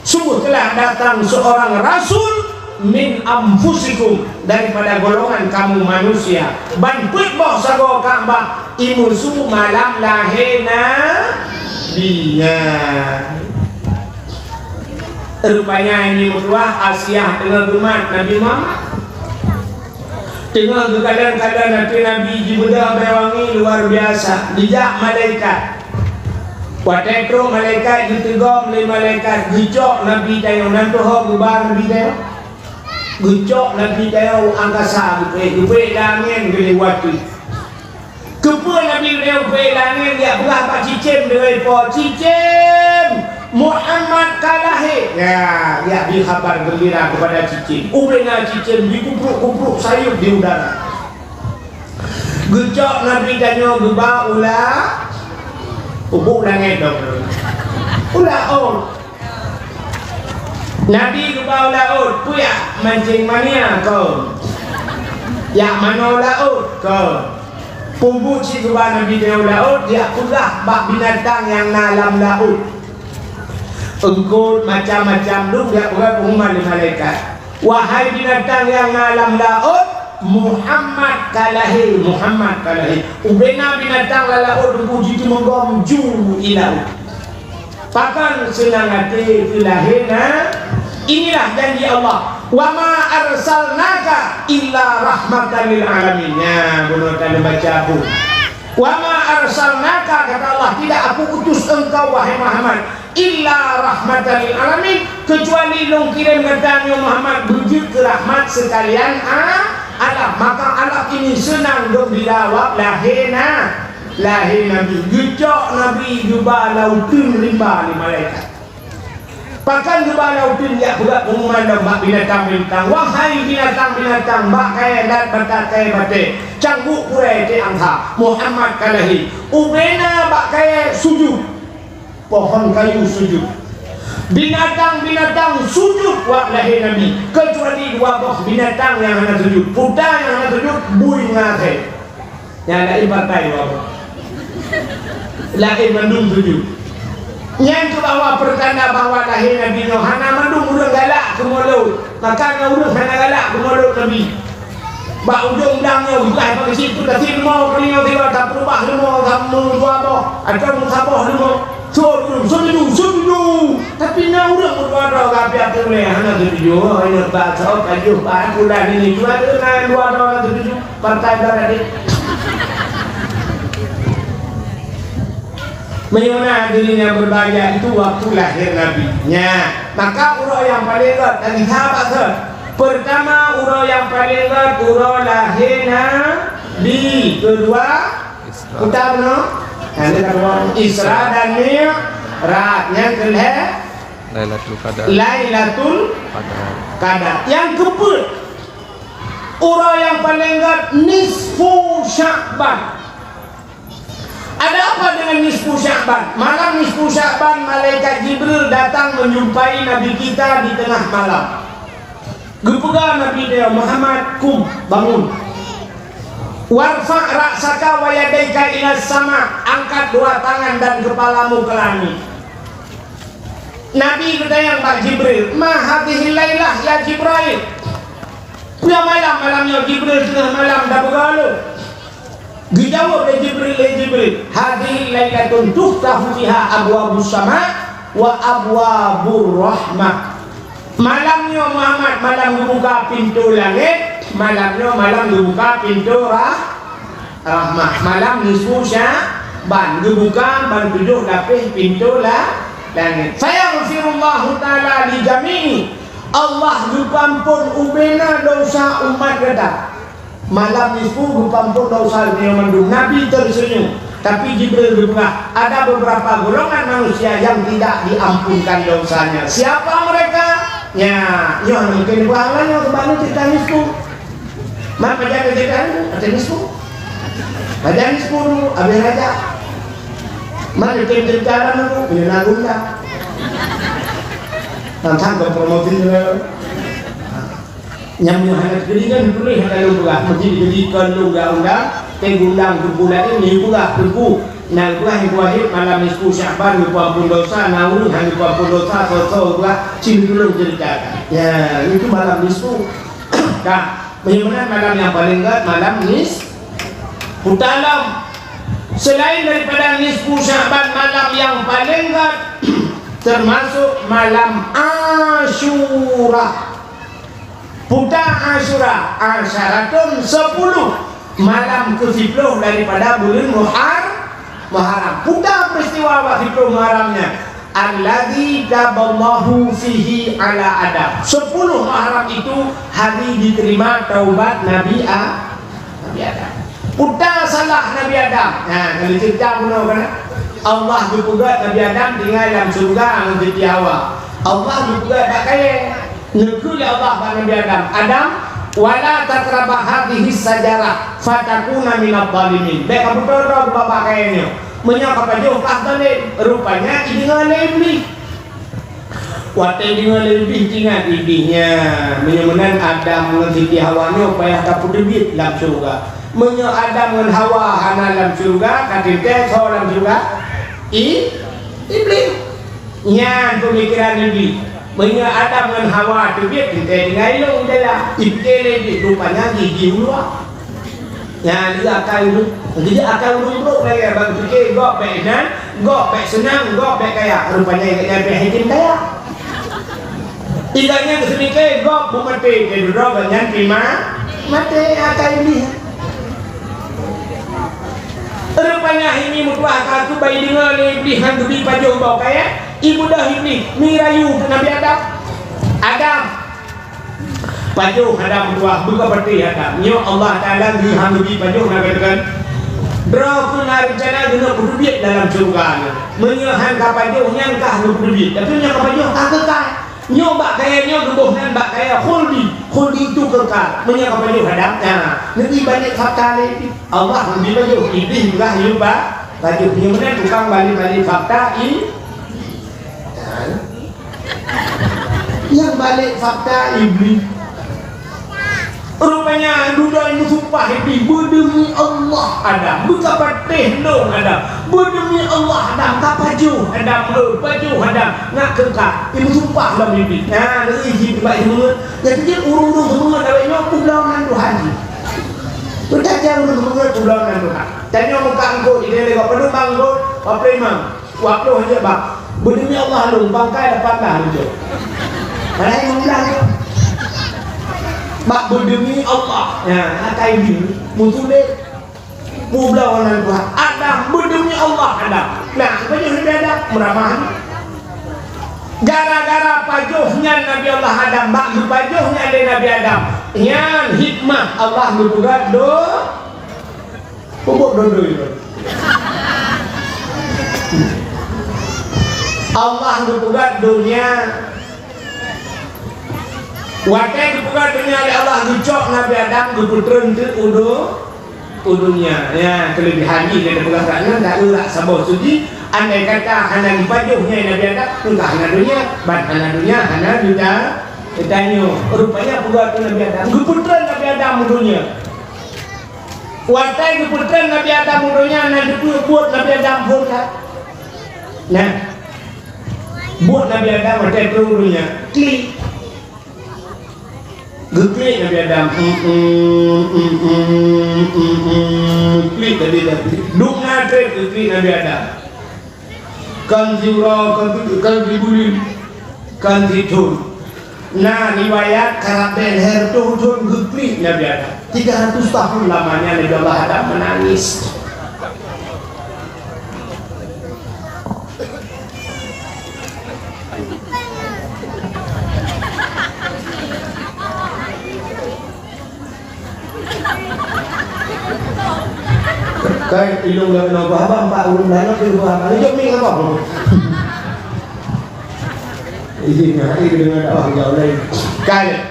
sungguh telah datang seorang rasul min anfusikum, daripada golongan kamu manusia. Ban put boh sago Ka'bah imusu malam lahirna dia. Rupanya ini mutuah Asia dengan umat Nabi Muhammad. Tengah keadaan-keadaan Nabi Jibril bewangi luar biasa. Dijak malaikat. Watetro malaikat ditegom oleh malaikat. Gecok Nabi tayo nanto ho gubar Nabi tayo. Gecok Nabi tayo angkasa gupe langit gele waktu. Kepul Nabi tayo gupe langit dia berapa cicim dengan po cicim. Muhammad kalahi. Ya, dia beri kabar gembira kepada cicim. Ubena cicim dikupruk-kupruk sayup di udara. Gecok Nabi tanya geba ulah. Ubuk langit dong. Ulah on. Nabi geba ulah on. Puya mancing mania kau. Ya mana ulah on kau. Pumbu cik geba Nabi tanya ulah on. Dia ulah bak binatang yang dalam laut. Engkau macam-macam lu dia buat pengumuman di malaikat. Wahai binatang yang alam laut, Muhammad kalahi, Muhammad kalahi. Ubena binatang laut berpuji menggom ju ilau. Pakan senang hati filahina. Inilah janji Allah. Wa ma arsalnaka illa rahmatan lil alamin. Ya, benar tanda baca aku. Wa ma arsalnaka, kata Allah, tidak aku utus engkau wahai Muhammad illa rahmatan lil alamin, kecuali long kirim katanya Muhammad wujud ke rahmat sekalian alam. Maka alam ini senang dong dilawak lahirna lahir Nabi. Gecok Nabi jubah lautun rimba ni malaikat. Pakan jubah lautun dia berat pengumuman lembak binatang-binatang. Wahai binatang-binatang, bak kaya dan batak kaya batik, cangguk kurai di angka Muhammad kalahi. Ubena bak kaya sujud, pohon kayu sujud, binatang-binatang sujud wak lahir Nabi, kecuali dua boh binatang yang hanya sujud. Puta yang hanya sujud bui ngate yang ada ibatai dua boh lahir mandung sujud. Yang itu bawa pertanda bahawa lahir Nabi hana mandung urang galak ke mulut. Maka urang hana galak ke mulut Nabi. Bak ujung udangnya udah pakai situ dah timau kelingau tiba tak berubah lemo kamu dua boh atau musaboh lemo. Setuju. Tapi nak urang berdua kapi apa boleh hana setuju. Hanya baca kajuh bulan ini cuma dengan dua orang setuju partai berada. Menyona dirinya berbahagia itu waktu lahir Nabi-nya. Maka urang yang paling erat dari sahabat ke. Pertama urang yang paling erat urang lahir Nabi. Kedua utama Isra dan Mi'raj. Yang kedua Lailatul Qadar. Yang keempat urang yang paling erat nisfu Sya'ban. Ada apa dengan nisfu Sya'ban? Malam nisfu Sya'ban malaikat Jibril datang menjumpai Nabi kita di tengah malam. Gepega Nabi dia Muhammad, kum bangun. Warfa' ra'saka wa yadaika ila sama, angkat dua tangan dan kepalamu ke langit. Nabi bertanya Pak Jibril, ma hadhihi lailah ya Jibril. Punya malamnya Jibril tengah malam dah bergaul. Dijawab oleh Jibril, hadhihi lailatun tuftahu fiha abwabus sama wa abwabur rahmah. Malamnya Muhammad malam dibuka pintu langit, malamnya malam dibuka pintu rahmah. Malam nisfu Sya'ban dibuka ban tujuh lapis pintu langit. Fayaghfirullahu taala li jami'i. Allah dipampun ubena dosa umat kita. Malam nisfu dipampun dosa yang mandung. Nabi tersenyum. Tapi Jibril berkata, ada beberapa golongan manusia yang tidak diampunkan dosanya. Siapa mereka? Ya, mungkin pahalanya kembali cerita nisfu. Mak baca cerita nisfu. Baca nisfu dulu, habis raja. Mak bikin cerita dulu, ini nagunda. Tantang ke promosi dulu. Nyamnya hangat geringan dulu yang kalau buka, mesti dijadikan undang-undang. Tenggundang bulan ini juga tunggu Nang gua wahid malam nisfu Sya'ban lupa pun dosa nauru hang lupa pun dosa so gua dulu ceritakan. Ya, itu malam nisfu. Kak, bagaimana malam yang paling enggak malam Dalam selain daripada nisfu Sya'ban malam yang paling enggak termasuk malam Asyura. Puta Asyura Asyaratun 10 malam ke-10 daripada bulan Muharram. Puta peristiwa waktu Muharramnya alladzi taballahu fihi ala Adam. 10 Muharram itu hari diterima taubat Nabi Adam. Puta salah Nabi Adam. Nah, kalau cerita benar kan? Allah berpugat Nabi Adam tinggal dalam surga menjadi Hawa. Allah berpugat tak kaya. Negeri Allah pada Nabi Adam wala takrabah hadhihi sajarah fatakuna minadh dhalimin. Baik kamu dorong bapak kayaknya menyapa jauh zalim rupanya ini ngalibih. Watai dengan lebih tinggal ibihnya menyemenan Adam menjadi Hawanya upaya dapat debit dalam surga. Menyo Adam dengan Hawa hana dalam surga katika dalam surga iblis nyan pemikiran lebih. Menyo Adam dengan Hawa debit kita dengan adalah iblis rupanya gigi luar. Yang dia akan jadi akan urut kaya bang fikir gok baik dan gok baik senang gok baik kaya rupanya yang baik hikim kaya. Tidaknya kesemikir gok bumati kedua banyak terima mati akan ini. Rupanya ini mutlak aku bayi dengar iblis hang gebi pajuh bau kaya ibu dah iblis mirayu Nabi Adam pajuh Adam mutlak buka berarti Adam nyo Allah Ta'ala di hang gebi pajuh nak katakan berapa rencana guna berdubit dalam surga menyahan kapajuh nyangkah berdubit tapi nyangkah pajuh tak kekal nyoba kaya nyo gebuhnan bak kaya khuldi itu kekal menyangkah pajuh Adam nanti banyak fakta lagi Allah lebih pajuh iblis juga lupa pajuh kemudian tukang balik-balik fakta ini yang balik fakta iblis rupanya duda ini sumpah iblis berdemi Allah Adam buka patih dong Adam berdemi Allah Adam tak pajuh Adam pajuh Adam nak kekal ini sumpah dalam iblis nanti izin baik semua jadi dia urung-urung semua kalau ini aku belaunan Tuhan berkajar urung-urung belaunan Tuhan tanya muka engkau ini lewat penuh bangkut apa imam waktu aja bang berdemi Allah lu bangkai depan dah lu mana yang bilang bak berdemi Allah akai ini musuh berlawanan Tuhan Adam berdemi Allah Adam nah banyak Nabi Adam meramah gara-gara pajuhnya Nabi Allah Adam bak pajuhnya ada Nabi Adam yang hikmah Allah berbuat pupuk dodo itu Allah berbuat dunia wakai dibuka dunia oleh Allah dicok Nabi Adam diputren ke udunya ya kelebihan ini dari bukan kerana tak ulah sabah suci andai kata hana dipajuhnya Nabi Adam enggak hana dunia ban hana dunia hana dunia ditanya rupanya buka ke Nabi Adam diputren Nabi Adam udunya wakai diputren Nabi Adam udunya nanti buat Nabi Adam pun nah buat Nabi Adam wakai udunya klik geklik Nabi Adam klik tadi duk ngadret geklik Nabi Adam kan zura kan dibulin kan ditun nah riwayat karaben hertun geklik Nabi Adam 300 tahun lamanya Nabi Allah Adam menangis kai ilung dah nak abang pak ulun dah nak buah ni jom ni apa pun ini dengan awak jauh lain kai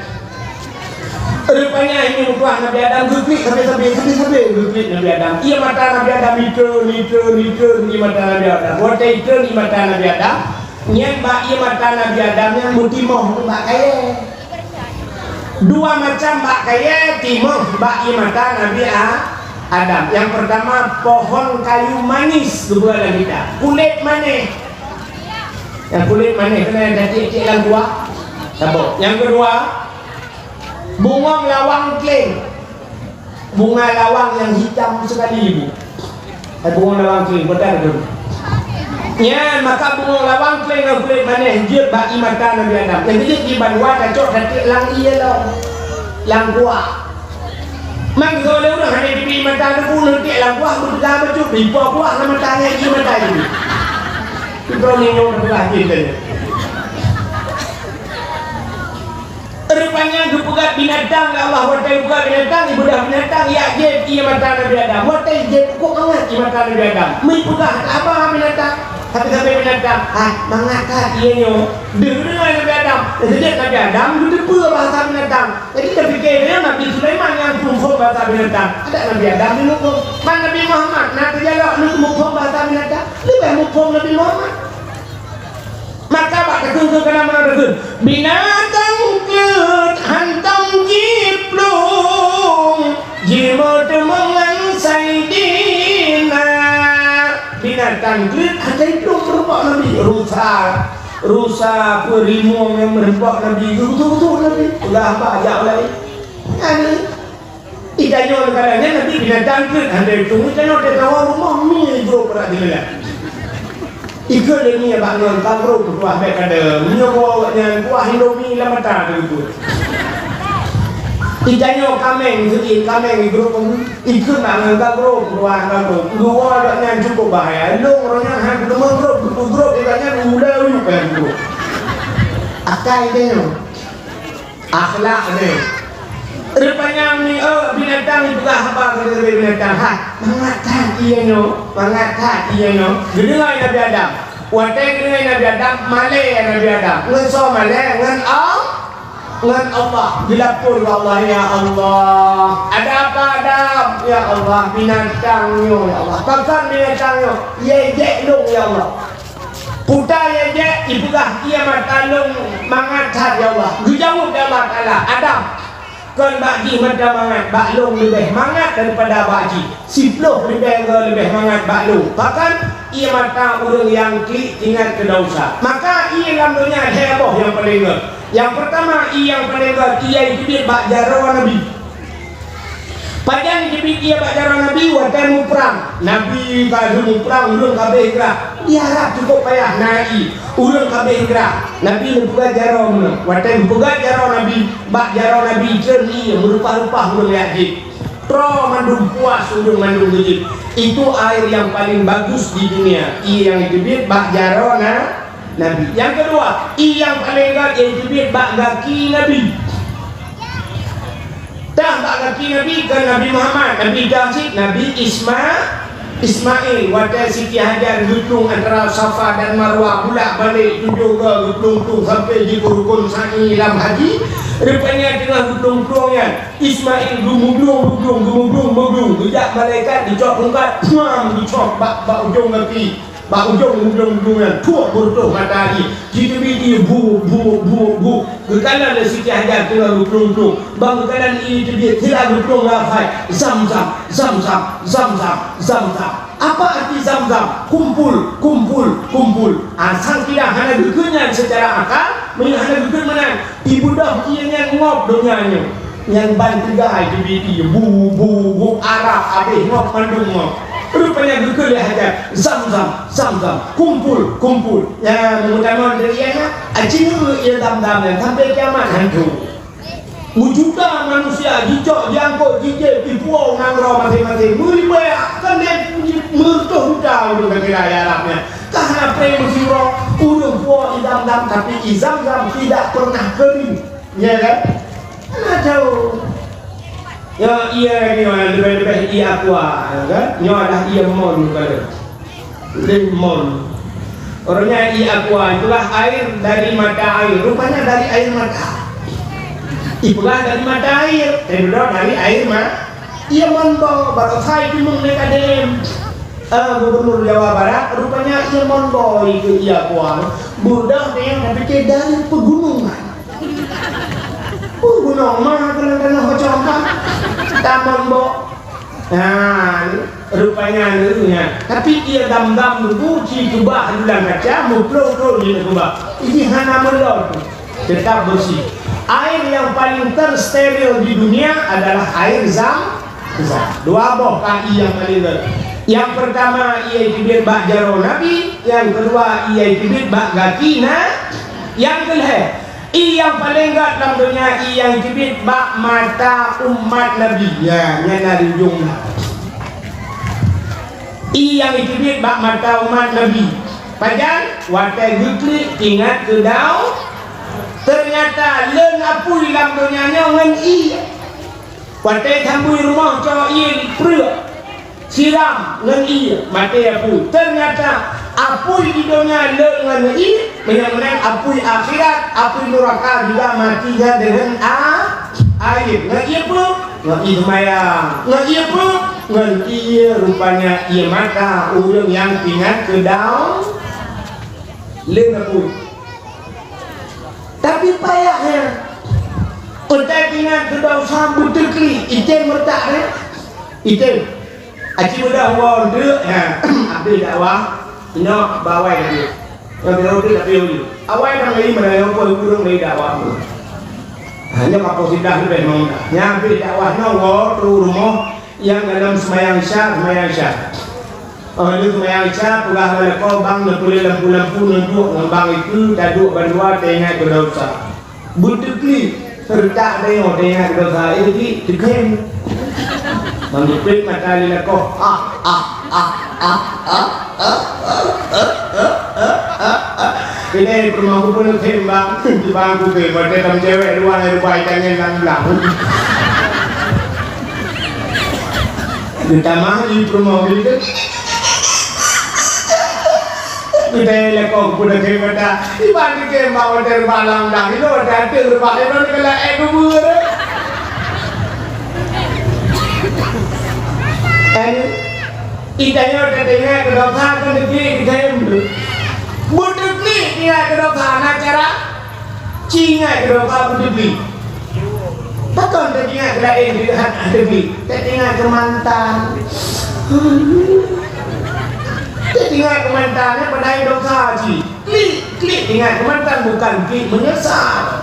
rupanya ini buah Nabi Adam guplik sampai guplik Nabi Adam ia mata Nabi Adam itu ini mata Nabi Adam wata itu ni mata Nabi Adam nyen ba ia mata Nabi Adam yang mutimoh mbak kaya dua macam mbak kaya timoh mbak ia mata Nabi Adam. Yang pertama pohon kayu manis kebualan kita. Kulit manis. Yang kulit manis kena ada cik-cik dalam buah. Sabuk. Yang kedua bunga lawang kling. Bunga lawang yang hitam sekali ibu. Bunga lawang kling betul tu. Ya, maka bunga lawang kling dan kulit manis jut bagi mata Nabi Adam. Yang jadi di bandua kacok hati lang iya lo. Lang buah. Mang kalau dia udah hanya di mata tu pun nanti lang buah berdekat baju di buah nama tanya di mata ini. Kita ni orang berlaki tu. Rupanya dibuka binatang Allah watai buka binatang ibu dah binatang ya je ia mata Nabi Adam. Watai je kok angat ia mata Nabi Adam. Mai buka apa binatang? Tapi sampai binatang, mengangkat ia nyo. Dengar Nabi Adam. Jadi Nabi Adam itu pula bahasa binatang. Jadi kita fikirnya Nabi Sulaiman yang kumpuh bahasa binatang. Ada Nabi Adam di mukum. Man Nabi Muhammad nak jalan nak kumpuh bahasa binatang. Lebih mukum Nabi Muhammad. Maka pak terkungkung kena mana terkungkung. Binatang kut hantam jiplung jimot mengansai dina. Binatang kut ada itu merempak Nabi. Rusa perimung yang merempak Nabi. Betul Nabi. Ulah banyak lagi. Ikannya kadangnya Nabi binatang kut ada itu. Ikannya ada kawan rumah ni bro pernah dilihat. Ikut dia ni bangun kagro kuah baik ada. Menyogo yang kuah Indomie lama tak tu. Ikannya kameng sedih kameng grup ikut bangun kagro kuah kagro. Dua yang cukup bahaya. Long orangnya hang ketemu grup ikannya muda kan grup. Akal dia. Akhlak dia. Rupanya ni binatang itu lah apa kata binatang mengatakan ia nyo dengar Nabi Adam watai dengar Nabi Adam malai Nabi Adam ngeso malai ngan Allah dilapor ke Allah ya Allah ada apa Adam ya Allah binatang nyo ya Allah pasal binatang nyo ye dong ya Allah puta ye ibulah ia matalung mengatakan ya Allah dijawab ya Allah Adam kan bagi macam mangat baklung lebih mangat daripada bagi siploh lebih mangat baklung bahkan ia mata orang yang klik ingat ke dosa maka ia lamanya heboh yang paling yang pertama ia yang paling ia itu bak jarawan Nabi padahal jebit ia bak jarawan Nabi watai perang Nabi kalau perang urang kabeh gerak dia harap cukup payah naik urang kabeh gerak Nabi membuka jarawan watai membuka jarawan Nabi bak jarawan Nabi jernih merupa-rupa urang yakin pro mandung puas urang mandung gejit itu air yang paling bagus di dunia ia yang jebit bak jarawan Nabi yang kedua ia yang paling gak yang jebit bak gaki Nabi dah bak kaki Nabi ke Nabi Muhammad Nabi Dasid Nabi Ismail wadah Siti Hajar gutung antara Safa dan Marwah pulak balik tujuh ke gutung sampai di rukun sa'i dalam haji rupanya tengah gutung-gutungnya Ismail gumudung kejap malaikat dicok lengkat dicok bak ujung kaki bak ujung-ujungnya tuak bertuh matahari kita bidi bu kekalan dari Siti Hajar tengah gutung bang kekalan ini dia telah gutung lafai zam apa arti zam kumpul sang tidak hanya dukunnya secara akal hanya dukun menang ibu dah ianya ngop donyanya yang bantu gai di bidi bu arah habis ngop mandung ngop rupanya dukun dia hajar zam kumpul ya mudah-mudahan dari ianya ajinu ia dam-dam dan sampai kiamat hantu wujudan manusia dicok jangkut jijik pipuau nangrau masing-masing meribaya kan dia mertuh hutang untuk kira Arabnya karena prema siro urung puau idam-dam tapi izam-zam tidak pernah kering ya kan mana tahu ya iya ni lebih ia aqua kan nyo dah ia mon kalau lemon orangnya ia aqua itulah air dari mata air rupanya dari air mata itulah dari mata air dari air mah ia monto baru saya bingung mereka dem gubernur Jawa Barat rupanya ia monto itu ia aqua budak yang tapi dari pegunungan gunung mah kadang-kadang macam taman bo Nah, rupanya nunya. Tapi dia dam-dam dulu cuba bilang kaca muplok ni cuba. Ini hana melor tetap bersih. Air yang paling tersteril di dunia adalah air zam. Dua boh kaki yang paling yang pertama ia kibir bak jaro Nabi, yang kedua ia kibir bak gakina, yang kelih yang paling gak dalam dunia yang kibir bak mata umat Nabi. Ya, nyana ujung yang kibir bak mata umat Nabi. Pajan watai gukli ingat ke daun. Ternyata len apui dalam dunia ngan watai tambui rumah cowok iya siram ngan mati apui. Ternyata apui di dunia ngan benar-benar apui akhirat, apui neraka juga matinya dengan air. Ngan pun ngan semayang, ngan pun ngan rupanya mata orang yang ingat ke daun len apui. Tapi payahnya untuk ingat ke daun sambut tekli itu mertak itu aci mudah wong dek ha abdi dakwah ino bawai dia yang dia tapi dulu awai nang lagi mana ko kurang lagi dakwah hanya kapasitas dia memang nyampe dakwah no rumah yang dalam semayang syah itu semayang syah pegah ko bang boleh lampu nunduk bang itu daduk bandua tengah berdosa butukli serta dia tengah berdosa itu dikem mengipit mata lila ko ini permaku pun tembak di bangku ke pada tam cewek luar dari baik tangan lang kita mah di permaku itu kita lekok pun ke pada di bangku ke bawa dari balang dah itu ada terbang itu kalau ekubur itanya udah dengar kedokteran ke negeri kita yang berdekli dia kedokteran acara Cina kedokteran berdekli takkan dia dengar di negeri dia dengar ke mantan dia dengar ke mantannya pada dokter klik dengar ke mantan bukan klik menyesal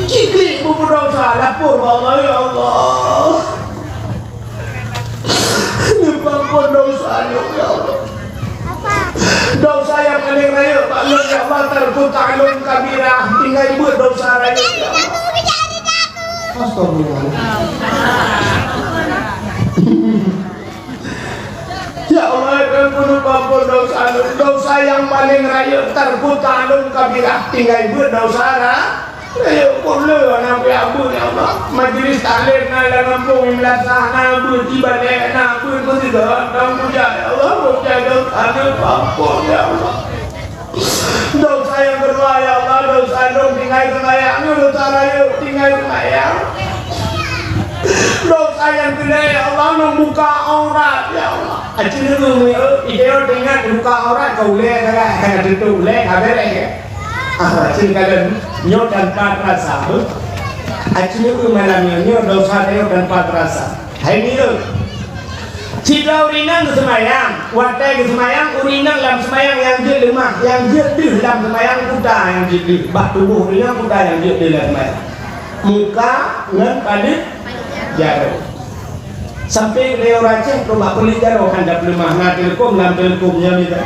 klik buku dosa lapor Allah ya Allah ampun dosa ya Allah. Dosa yang paling raya Pak Lun ya Allah terputalun kabirah tinggal buat dosa raya ya Allah. Astagfirullah. Ya Allah ampun dosa yang paling raya terputalun kabirah tinggal buat dosa raya pun le anak abu ya Allah majlis taklim na lampung imlasana bu tiba na bu tidak dan puja ya Allah puja dosa ampun ya Allah dosa yang kedua ya Allah dosa dong tinggal kemayang dosa raya tinggal kemayang dosa yang kedua ya Allah membuka aurat ya Allah acil dulu ide dengar buka aurat kau le kan itu le ada lagi acil kalian nyot dan empat rasa acilnya malamnya nyot dosa nyot dan empat rasa hai niru citra urinang ke semayang watai ke semayang urinang dalam semayang yang dia lemah yang dia dih dalam semayang kuda yang dia dih bak tubuh urinang kuda yang dia dih dalam semayang muka ngan palit jaro sampai leo racing rumah pelit jaro handap lemah na telekom dalam telekomnya minta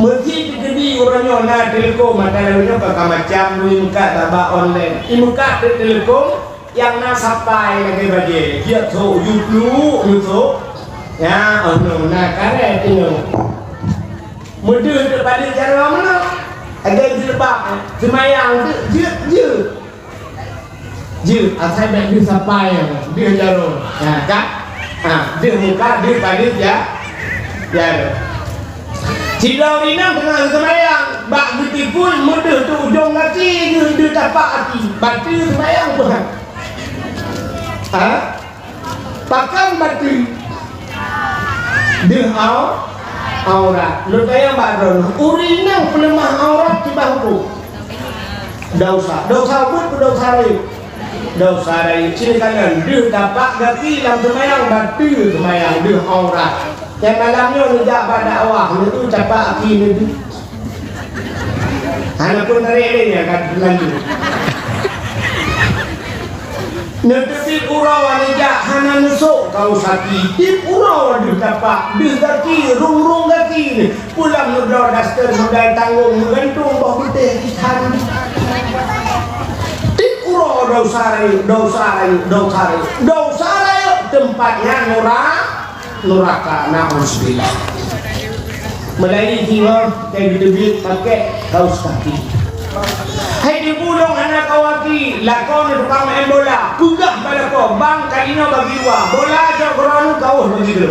mesti jadi orangnya na telekom mata lalunya pakai macam muka tabak online muka telekom yang na sampai lagi bagi dia so YouTube ya ono na karet itu mudah daripada cara mana ada jilbab semayang je asal baik dia sampai dia jaro ya kan dia muka dia palit ya Tidak inang dengan semayang bak ditipul mudah tu ujung kaki dia tapak hati batu semayang Tuhan pakan batu dia aurat lu kaya mbak Ron urinang pelemah aurat di bangku dosa buat dosa lain dosa dari sini kalian dia dapat gati dalam semayang batu semayang dia aurat yang malamnya dia pada awal itu capak aki itu anak pun tarik dia akan lanjut nanti urau wanita hana nusuk kau sakit tip urau dia dapat dia gati rung gati pulang nudor daster mudai tanggung menggantung bawa putih ikan dosa tempatnya neraka na'udzubillah melalui jiwa kayak gitu pakai kaos kaki hai dibulung anak kawaki lakon tukang main bola pugah pada kau bang kalina bagi bola aja koranu kau begitu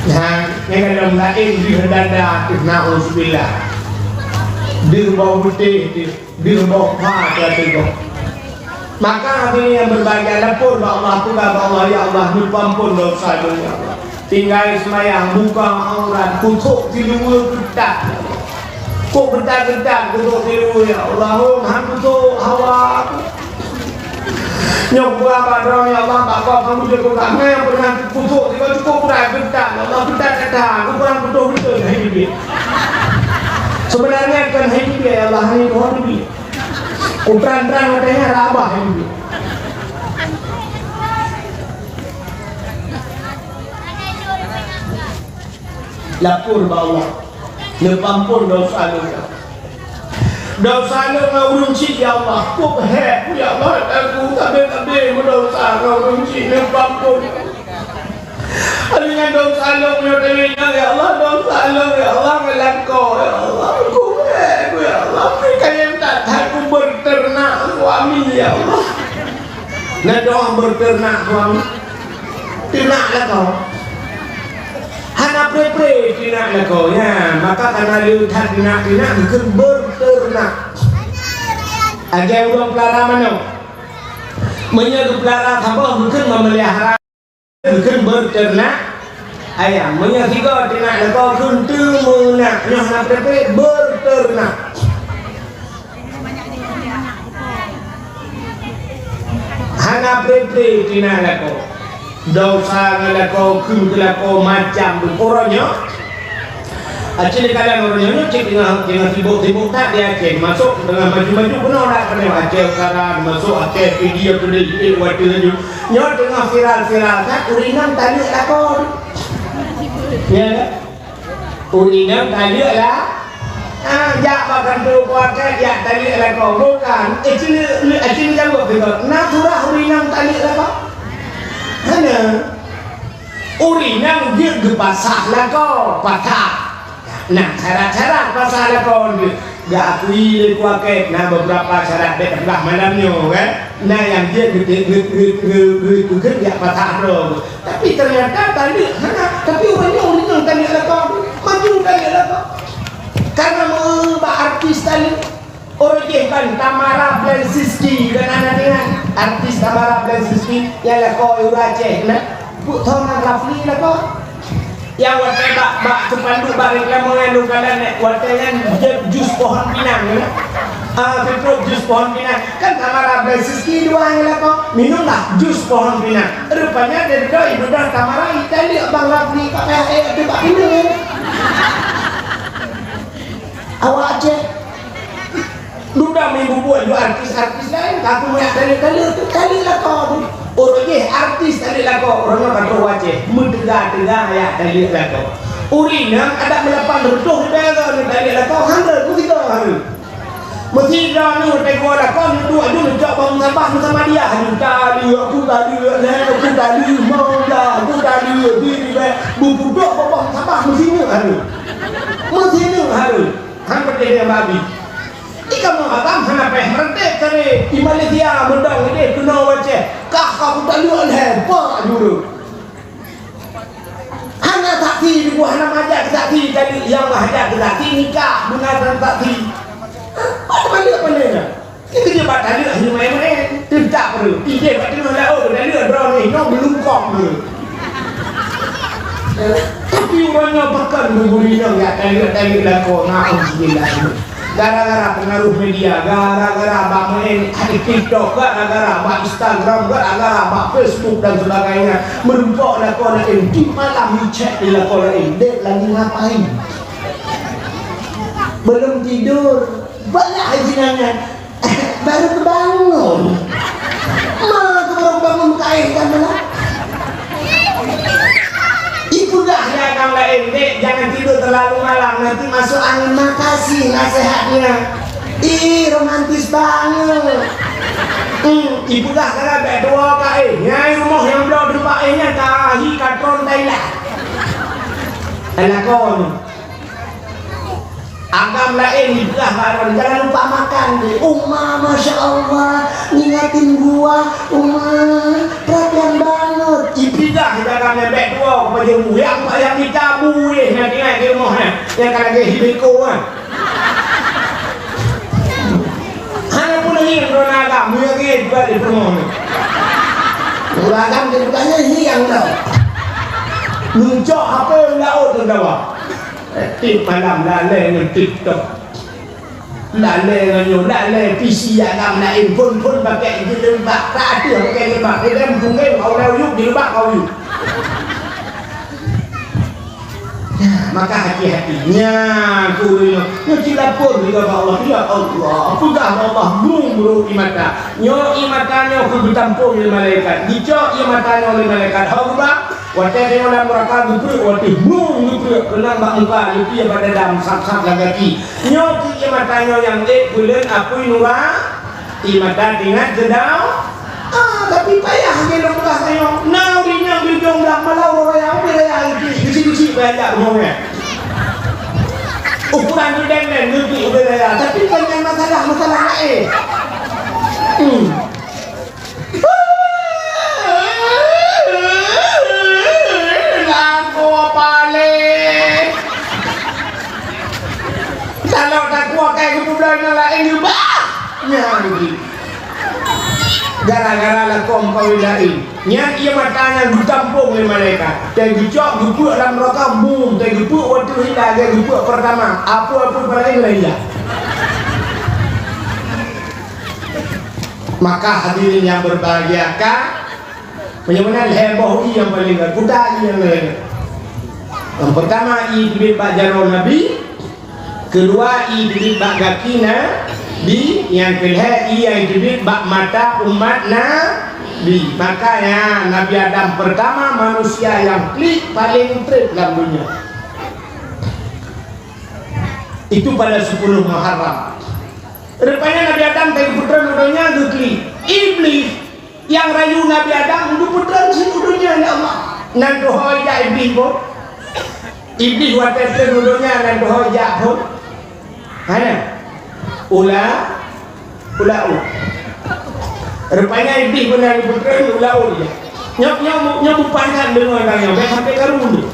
nah yang dalam lain di dada na'udzubillah dir bau putih, dir bauผ้าitu. Maka hati yang berbahagia lapor Allah tugas Allah ya Allah ampun dosa ya Allah. Tinggal semayang buka aurat kutuk tidur ketat. Kok ketat kutuk tidur ya Allah. Kutuk hawa. Nyok berapa dong ya Allah bapak kamu jaga kami yang pernah kutuk tiba cukup berat ketat. Allah ketat aku kurang kutuk betul ini. Sebenarnya kan hidup ya Allah ini Tuhan ini. Terang-terang katanya rabah ini. Lapor Allah. Nepampun dosa lu. Dosa lu ngurung cik ya Allah. Kok hek ya Allah aku tabe mendosa ngurung cik nepampun. Dengan dosa lu ya Allah dosa lu ya Allah melangkau ya Allah aku ya Allah kayak tak aku berternak suami ya Allah nah doa berternak suami ternaklah kau hana pre ternaklah kau ya maka karena lu tak ternak bukan berternak aja udah pelara mana menyeru pelara apa bukan memelihara bukan berternak ayam menyatiga ternak lekau kuntu menak nyah pepe berternak hana pepe ternak lekau dosa lekau kuntu lekau macam orangnya acil kalian orangnya cek dengan sibuk tak dia cek masuk dengan maju penuh tak pernah acil sekarang masuk acil video pendek waktu itu nyot tengah viral kan urinam tadi lekau ya urinam tadi lah jak makan tu kuatkan jak tadi lah kau bukan acil jawab betul naturah urinam tadi lah kau mana urinam dia gepasah lah kau patah nah cara pasah lah kau gak akui kuatkan nah beberapa syarat belah malamnya kan nah yang dia gede gak patah dong tapi ternyata tadi tapi urinam tadi lah kau maju tadi lah kau karena mbak artis tadi orang kan Tamara Blensiski dan anak-anak artis Tamara Blensiski yang lah kau Aceh nah Thomas Rafli lah kau yang warna bak sepandu bareng kamu mengandung kalian warnanya jus pohon pinang Petruk jus pohon pinang kan Tamara Blensiski dua yang lah kau minumlah jus pohon pinang rupanya dari ibu dan Tamara Itali Bang Rafli pakai itu bak minum awak Aceh duda minggu buat dua artis lain aku melihat kali lah kau orang artis tadi lah kau orangnya kata Aceh mentegak ya tadi lah kau urinam ada melapan betul tadi lah kau handal mesti ni utai gua lah kau dua dulu cak bang sampah sama dia aku tadi mau dah aku tadi diri buku dok bang sampah mesti ni harus hampir dia babi ikamu abang hana peh mertek kare di Malaysia mendang ini kena Aceh kah kamu tak lihat lebar dulu hana saksi di buah hana majak saksi jadi yang majak saksi nikah benar saksi apa balik apa ni itu dia buat tadi lah main tidak perlu ide buat tadi lah tadi drone ni belum kong dulu tapi orangnya bahkan berbunyi yang tadi lah kau na'udzubillah gara-gara pengaruh media, gara-gara bak main TikTok, gara-gara bak Instagram, gara-gara bak Facebook dan sebagainya, merumpok lakon di malam cek di lakon dek lagi ngapain? Belum tidur, banyak hajinannya, baru kebangun. Baru bangun kain kan mana? Ibu dah ya kamu lain dek, jangan tidur terlalu malam, nanti masuk angin. Makasih nasihatnya. Ih, romantis banget. Ibu dah karena berdua kain, nyai rumah yang belum berpainnya kahi katron Thailand. Anakon. Agam lain ibu dah baron, jangan lupa makan. Masya Allah, ngingatin gua, perhatian banget. Ipidah dalamnya berdua kepada mu yang ditabu nanti di rumahnya yang kadang hibiko hanya pun hiang drone agam yang juga di rumahnya agam bukannya hiang tau nuncok apa yang laut tu tahu tip malam lalai dengan TikTok lalai dengan lalai PC agam lain pun pakai jelebak tak ada pakai jelebak dia kan mungkin kau dah yuk jelebak kau yuk. Maka hati-hatinya kuliah cilapur juga Allah ya Allah pegang Allah buru imata nyo imatanya ku ditampung oleh malaikat dico imatanya oleh malaikat Allah waktu dia dalam neraka gupre waktu gupre kena muka lupi pada dalam sak-sak lagi nyo imatanya yang bulan apa nura imata tingat sedang tapi payah dia lemah saya naurinya bijong dah malau orang yang bisi-bisi banyak rumahnya ukuran tu dan nuti udara tapi banyak masalah lain aku balik kalau tak kuat kayak kemudian lain juga nyari gara-gara lakom kawilain yang ia matanya ditampung oleh malaikat dan dicok gupuk dalam neraka boom dan gupuk waktu hilang dan gupuk pertama apa-apa pada lain maka hadirin yang berbahagia bagaimana heboh yang paling kuda yang lain yang pertama iblis Pak Jarul Nabi kedua iblis Pak Gakina yang kedua ia iblis bak mata umat Nabi makanya Nabi Adam pertama manusia yang klik paling trip dalam dunia itu pada 10 Muharram rupanya Nabi Adam dari putra nudunya klik iblis yang rayu Nabi Adam untuk putra nudunya ya Allah nanti hoja iblis pun iblis waktu nudunya nanti hoja pun ada ulau rupanya iblis benar putra ulau dia nyok bupangan dengan orangnya baik sampai karun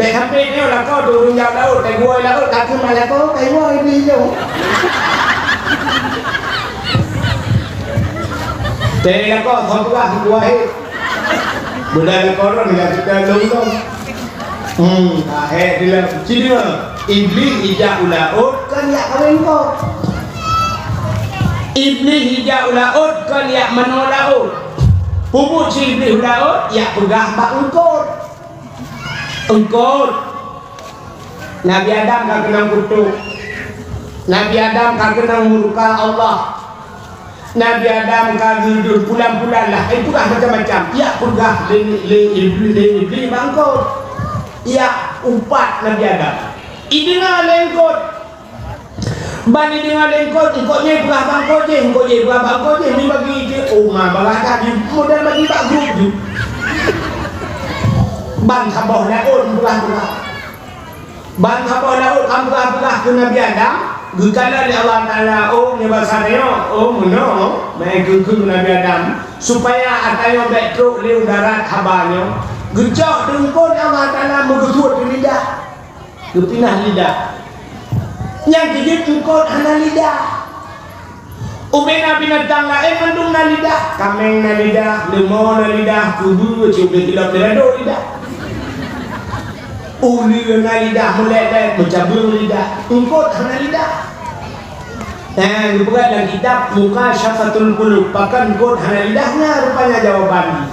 baik sampai ni lah kau turun jauh laut kayak gua laut kaki malah kau kayak gua iblis jauh teh kau thotlah gua budaya koron yang kita longong dia sini iblis ijak ulaut kan ya kawin kau iblis hijau laut kan ya menolaut pupuk si iblis laut ya pegang bak engkot Nabi Adam kan kena kutuk Nabi Adam kan kena murka Allah Nabi Adam kan hidup bulan-bulan lah itu kan macam-macam ya pegang iblis bangkot ya umpat Nabi Adam ini lah lengkot bani dengan lengkot, engkotnya berah bangkot je, engkotnya berah bangkot je, ni bagi je, malah tadi modal bagi tak grup je ban khabar laut berah-berah ban khabar laut berah-berah ke Nabi Adam gukala di Allah Ta'ala ni bahasanya, no mereka ke Nabi Adam supaya atayo betruk li udara khabarnya gecok dengkot Allah Ta'ala mengetut di lidah kepinah lidah yang kejut engkau hana lidah umena binatang lain mendung na lidah kameng na lidah lemau na lidah kudu cuba tidak terado lidah uli na lidah meleleh mencabung lidah engkau hana lidah Dibuka dalam kitab Muka Syafatul Qulub, bahkan kot hana lidahnya rupanya jawaban.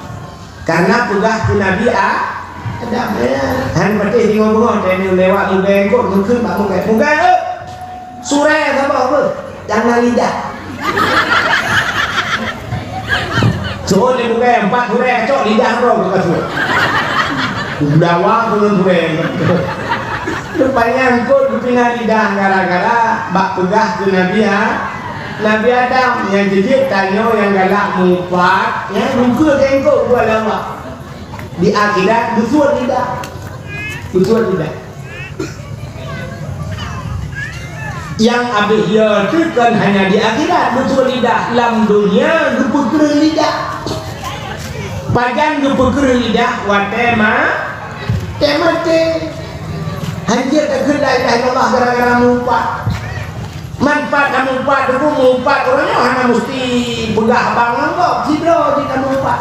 Karena pegah ke Nabi Adam. Han pati tengok-tengok dia lewat muka kot mungkin pak muka surah apa jangan lidah. So dia muka 4 surah cok lidah roh ke kasut. Dawa turun surah. Rupanya engkau dipindah lidah gara-gara bak pegah ke Nabi Adam yang jejik tanya yang galak mufat ya muka ke engkau buat lama di akhirat busur lidah yang habis ya itu kan hanya di akhirat busur lidah dalam dunia gupukir lidah pajan gupukir lidah watema temate hancur terkendali Allah gara-gara mufat manfaat kamu mufat itu mufat orangnya hanya mesti pegah bangun kok sidro kita mufat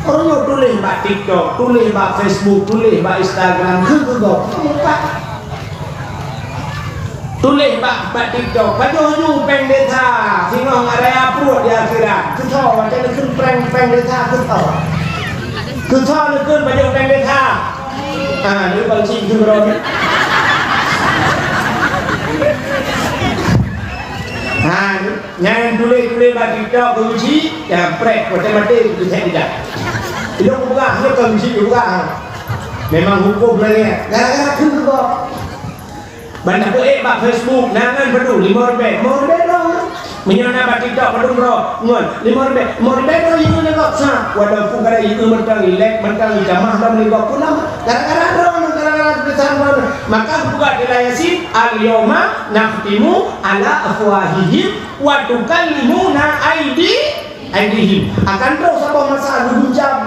orangnya tulis mbak TikTok tulis mbak Facebook tulis mbak Instagram itu kok mufat tulis mbak TikTok baju peng desa singong area perut di akhirat ketol macam ni kun peng desa ketol ni kun baju peng desa ini bangsi jumron. Yang tulis batik kunci, yang prek matematik itu saya tidak. Itu buka, itu kunci buka. Memang hukum lagi. Gara-gara itu kok. Banyak pak Facebook, nangan pedu 5 ribet dong. Menyana batik pedung roh, ngon 5 ribet dong itu negok sah. Wadah pukara itu mentang ilek, mentang jamah dan negok pulang. Gara-gara maka buka di Yasin al-yawma naqtimu ala afwahihim wa tukallimuna aydihim akan terus apa masalah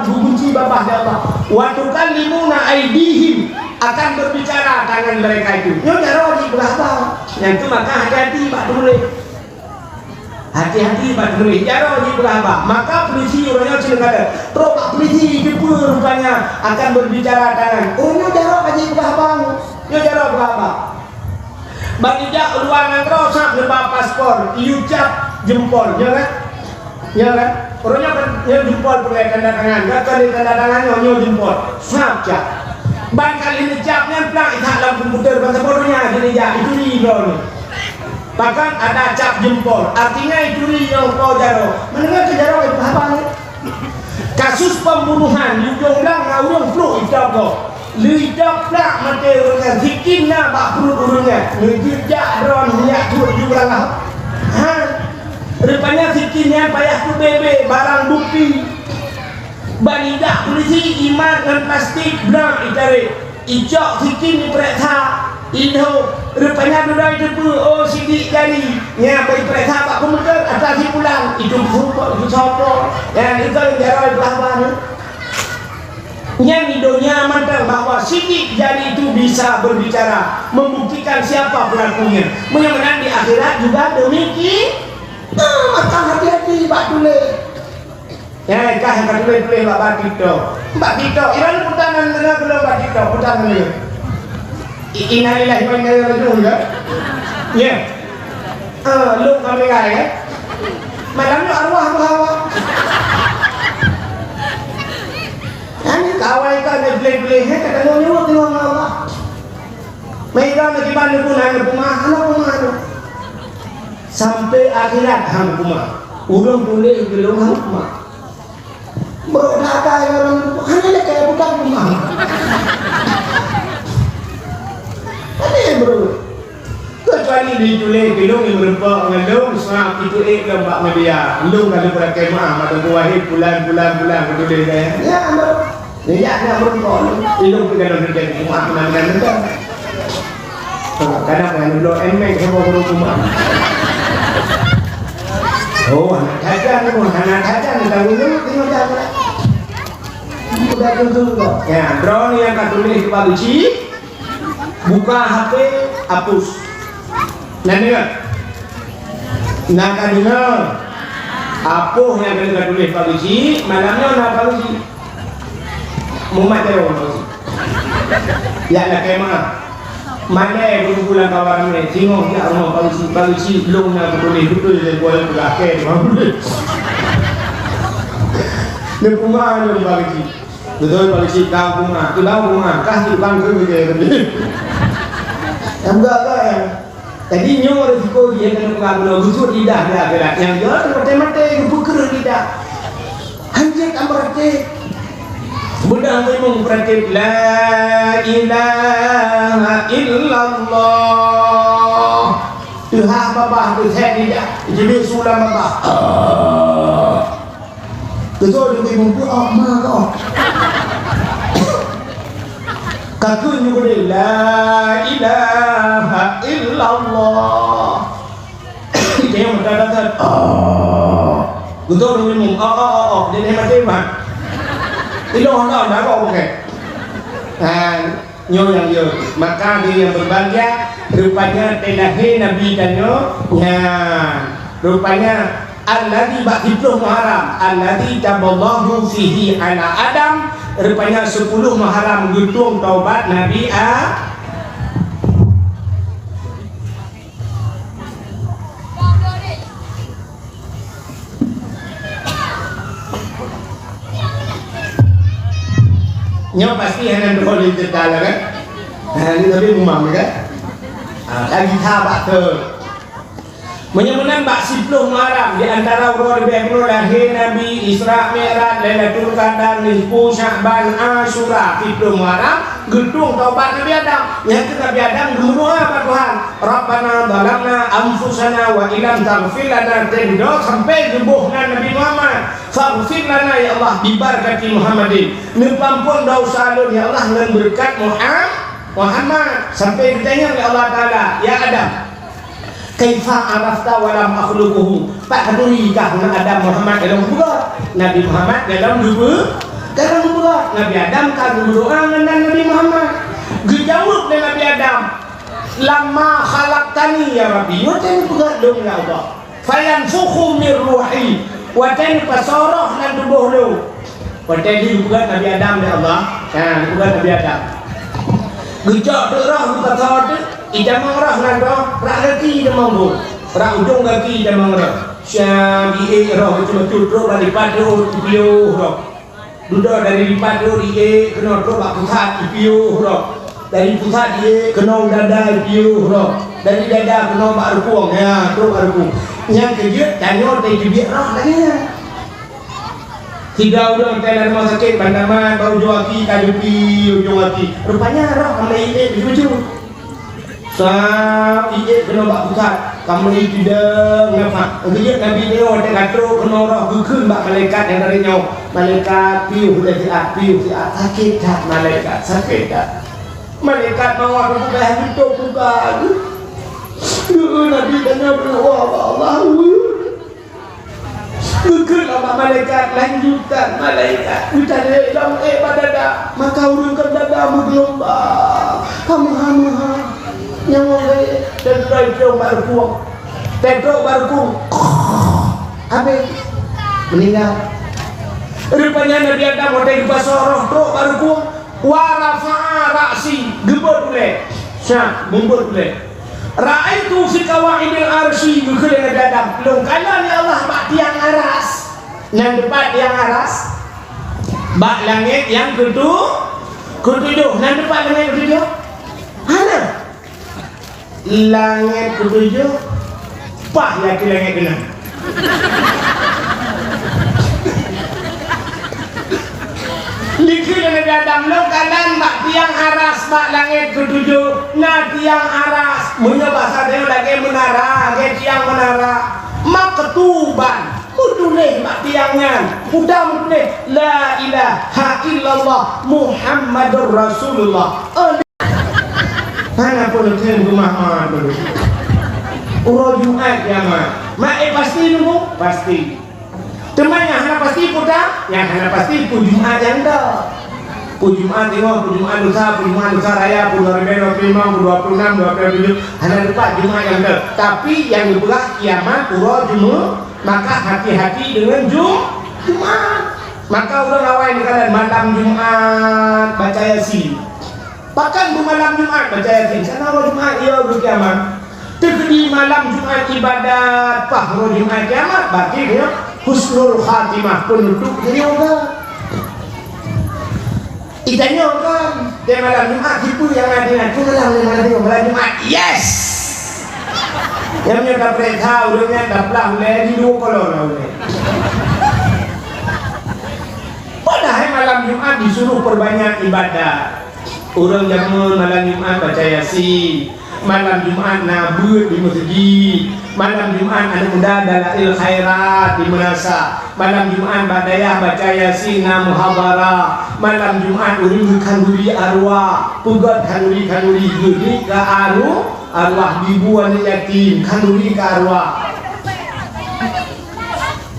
gugunci babah apa wa tukallimuna aydihim akan berbicara tangan mereka itu cara wajib berapa yang itu maka hati-hati Pak tulis hati-hati Pak tulis cara wajib berapa maka polisi orangnya cerita terus Pak polisi itu rupanya akan berbicara tangan orangnya cara wajib berapa cara berapa bagi jak luangan rosak lepas paspor iucap jempol ya kan orangnya kan jempol pakai tanda tangan gak kali tanda tangannya jempol cap bangkal ini capnya plak dalam komputer paspornya jadi ya itu nih bahkan ada cap jempol artinya itu yang kau jaro mendengar jaro itu apa nih kasus pembunuhan ujung lang ngawung flu itu kok lidah plak mati orangnya zikinna bak perut orangnya ngejejak dron minyak turut juga lah rupanya zikinnya payah tu bebe barang bukti banidak polisi iman dan plastik blang itare ijok zikin ni periksa Indo rupanya duduk itu oh sidik jari ya baik periksa pak komputer atas si pulang itu sopo dan itu jaroi pelahwan yang hidupnya mantap bahwa sidik jari itu bisa berbicara membuktikan siapa pelakunya mudah-mudahan di akhirat juga demikian maka hati-hati Pak Tule ya kah yang Tule Mbak Tito iran putangan benar belum Mbak Tito putangan ini innalillahi wa inna ilaihi raji'un ya lu kami ya malamnya arwah bahawa ini kawai kan beli-beli kata nyuruh tengok Allah mereka lagi bantu pun hanya rumah sampai akhirat hang rumah urung boleh belum hang rumah bro kata orang hanya kayak bukan rumah ini bro kecuali dijual belum yang berapa ngelung sahab itu lembak media belum kalau pakai mah ada wahid bulan betul deh ya bro ya nak berapa belum kalau kerja rumah benar-benar kadang kan dulu emek sama rumah oh anak kaca tanggung tengok jalan udah tentu kok ya drone yang katulis ke Baluci buka HP hapus dengar nak dengar apa yang kena tulis Baluci malamnya nak Baluci mumat orang Baluci ya nak kemana Mana yang pulang kawan ni tengok dia rumah polisi belum nak betul dia boleh berakhir dia rumah dia polisi betul polisi tahu rumah tu tahu rumah kasih bang ke dia enggak kan tadi nyor risiko dia kena pengaruh gusur lidah dia gerak yang dia mati-mati buker lidah anjing amrate Buddha ngomong praktik la ilaha illallah Tuhan babah tu saya tidak jadi sulam babah betul juga ibu ma kau kakun juga la ilaha illallah dia yang berkata betul juga ngomong dia mati mah Ilo dah kau pakai. Nyo yang yo, maka dia yang berbahagia rupanya telahi Nabi dan nyo. Ya, rupanya alladzi ba'ithul Muharram, alladzi taballahu fihi ala Adam, rupanya 10 Muharram gutung taubat Nabi Nyo pasti hendak boleh terdalam kan? Ini tapi umam kan? Lagi sahabat tu. Menyembuhkan bak 10 Muharram di antara urut lebih lahir Nabi Isra Mi'raj Lailatul Qadar Nisfu Sya'ban Asyura 10 Muharram gedung taubat Nabi Adam yang Nabi Adam gemuruh apa Tuhan Rabbana zalamna anfusana wa illam taghfir lana tendo sampai gebuhna Nabi Muhammad faghfir lana ya Allah bibarakati Muhammadin nempampun dosa lu ya Allah dengan berkat Muhammad sampai ditanya oleh Allah Taala ya Adam kaifa arafta wa lam akhluquhu pak haduri kah Adam Muhammad dalam kubur Nabi Muhammad dalam kubur Nabi Adam kan berdoa dengan Nabi Muhammad dijawab dengan Nabi Adam lama khalaqtani ya Rabbi wa tan dong ya Allah fayanfukhu min ruhi wa tan pasarah nan tubuh lu wa tan juga Nabi Adam ya Allah juga Nabi Adam gejak roh kata idamang roh nan roh kaki idamang roh ujung kaki idamang roh syabi roh cuma tutup dari padu piu roh duduk dari lipat roh dia kena roh bak pusat piu roh dari pusat dia kena dada piu roh dari dada kena bak rukung ya roh bak rukung yang kejut tanya dari bibir roh lagi tiga orang dalam rumah sakit bandaman baru ujung hati kayu ujung hati rupanya roh kembali ini biju sah iya kena bak pusat kembali tidak ngapa kejut Nabi dia orang kata kena roh gukun bak malaikat yang dari nyawa malaikat piu dari piu sakit tak malaikat sakit tak malaikat mau aku dah hidup bukan Nabi tanya berdoa Allah Bukan nama malaikat lanjutan malaikat kita dalam badada maka urungkan dadamu gelombang kamu nyawa dan terjauh barkuang habis meninggal rupanya Nabi Adam ada di basoroh dok barkuang warafa'a ra'si gebot boleh syah bumbut boleh Ra'aitu fi qawaidil arsy bukan Nabi Adam belum kala ni Allah bak tiang aras yang depan tiang aras bak langit yang ketujuh nan depan langit ketujuh mana langit ketujuh pah ya ke langit genang Likir Nabi Adam lo kanan bak tiang aras bak langit ketujuh nah tiang aras punya bahasa dia lagi menara lagi tiang menara mak ketuban muduleh bak tiangan udah muduleh la ilaha illallah Muhammadur Rasulullah mana pun ten rumah dulu urut Jumat ya mak pasti nunggu pasti teman yang hana pasti putar yang hana pasti pun Jumat yang dah pun Jumat tengok pun Jumat dosa raya pun 2025 pun 26 27 hana lupa Jumat yang dah tapi yang dibelah kiamat pura Jumat maka hati-hati dengan Jumat maka orang awal di kanan malam Jumat baca Yasin Bahkan di malam Jumat baca Yasin. Sana Jumat ia berkiamat. Di malam Jumat ibadat Fahru Jumat kiamat berarti dia husnul khatimah penduduk dia juga. Itanya kan dia malam Jumat itu yang ada tu malam Jumat. Yes. Yang punya dapat tahu dengan dapat boleh di dua kolor boleh. Padahal malam Jumat disuruh perbanyak ibadah. Orang jamun malam Jumat baca Yasin, malam Jumat nabut di masjid, malam Jumat ada muda dalail khairat di manasa, malam Jumat badayah baca Yasin na muhabarah, malam Jumat urang kanduri arwah, pugat kanduri geni ke arwah dibuan yatim kanduri ke arwah.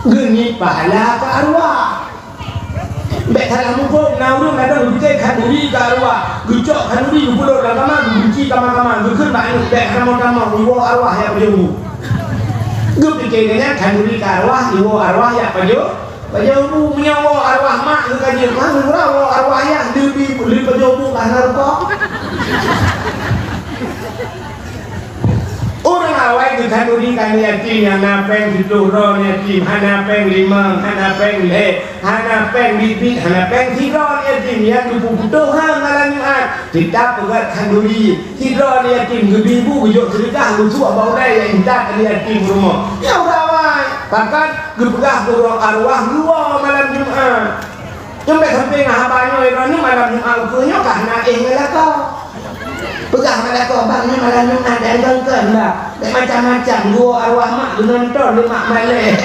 Geni pahala ke arwah. Baik dalam muka naurung ada lebih kanduri ke arwah, gecok kanduri pulau agama, benci kamar-kamar, gekun banyak baik kamar-kamar, iwo arwah yang berjauh. Gue pikirnya kanduri ke arwah, iwo arwah yang berjauh punya wo arwah mak, gue kaji mana murah wo arwah yang lebih berjauh karena kok. Orang awal itu kanduri kan yatim yang napeng itu ron yatim, hanapeng limang, hanapeng le, hanapeng bibit, hanapeng tiron yatim yang dibutuhkan malam Jumat. Kita pegat kanduri tiron yatim, gebibu gejok cerita lucu abang dai yang indah yatim rumah. Ya awal, bahkan gebegah burung arwah luar malam Jumat. Sampai sampai ngahabanyo itu malam Jumat punya karena ngelakau. Pegang malako bang ni malam Jumat dan dongken lah. Macam-macam dua arwah mak nonton di mak malai.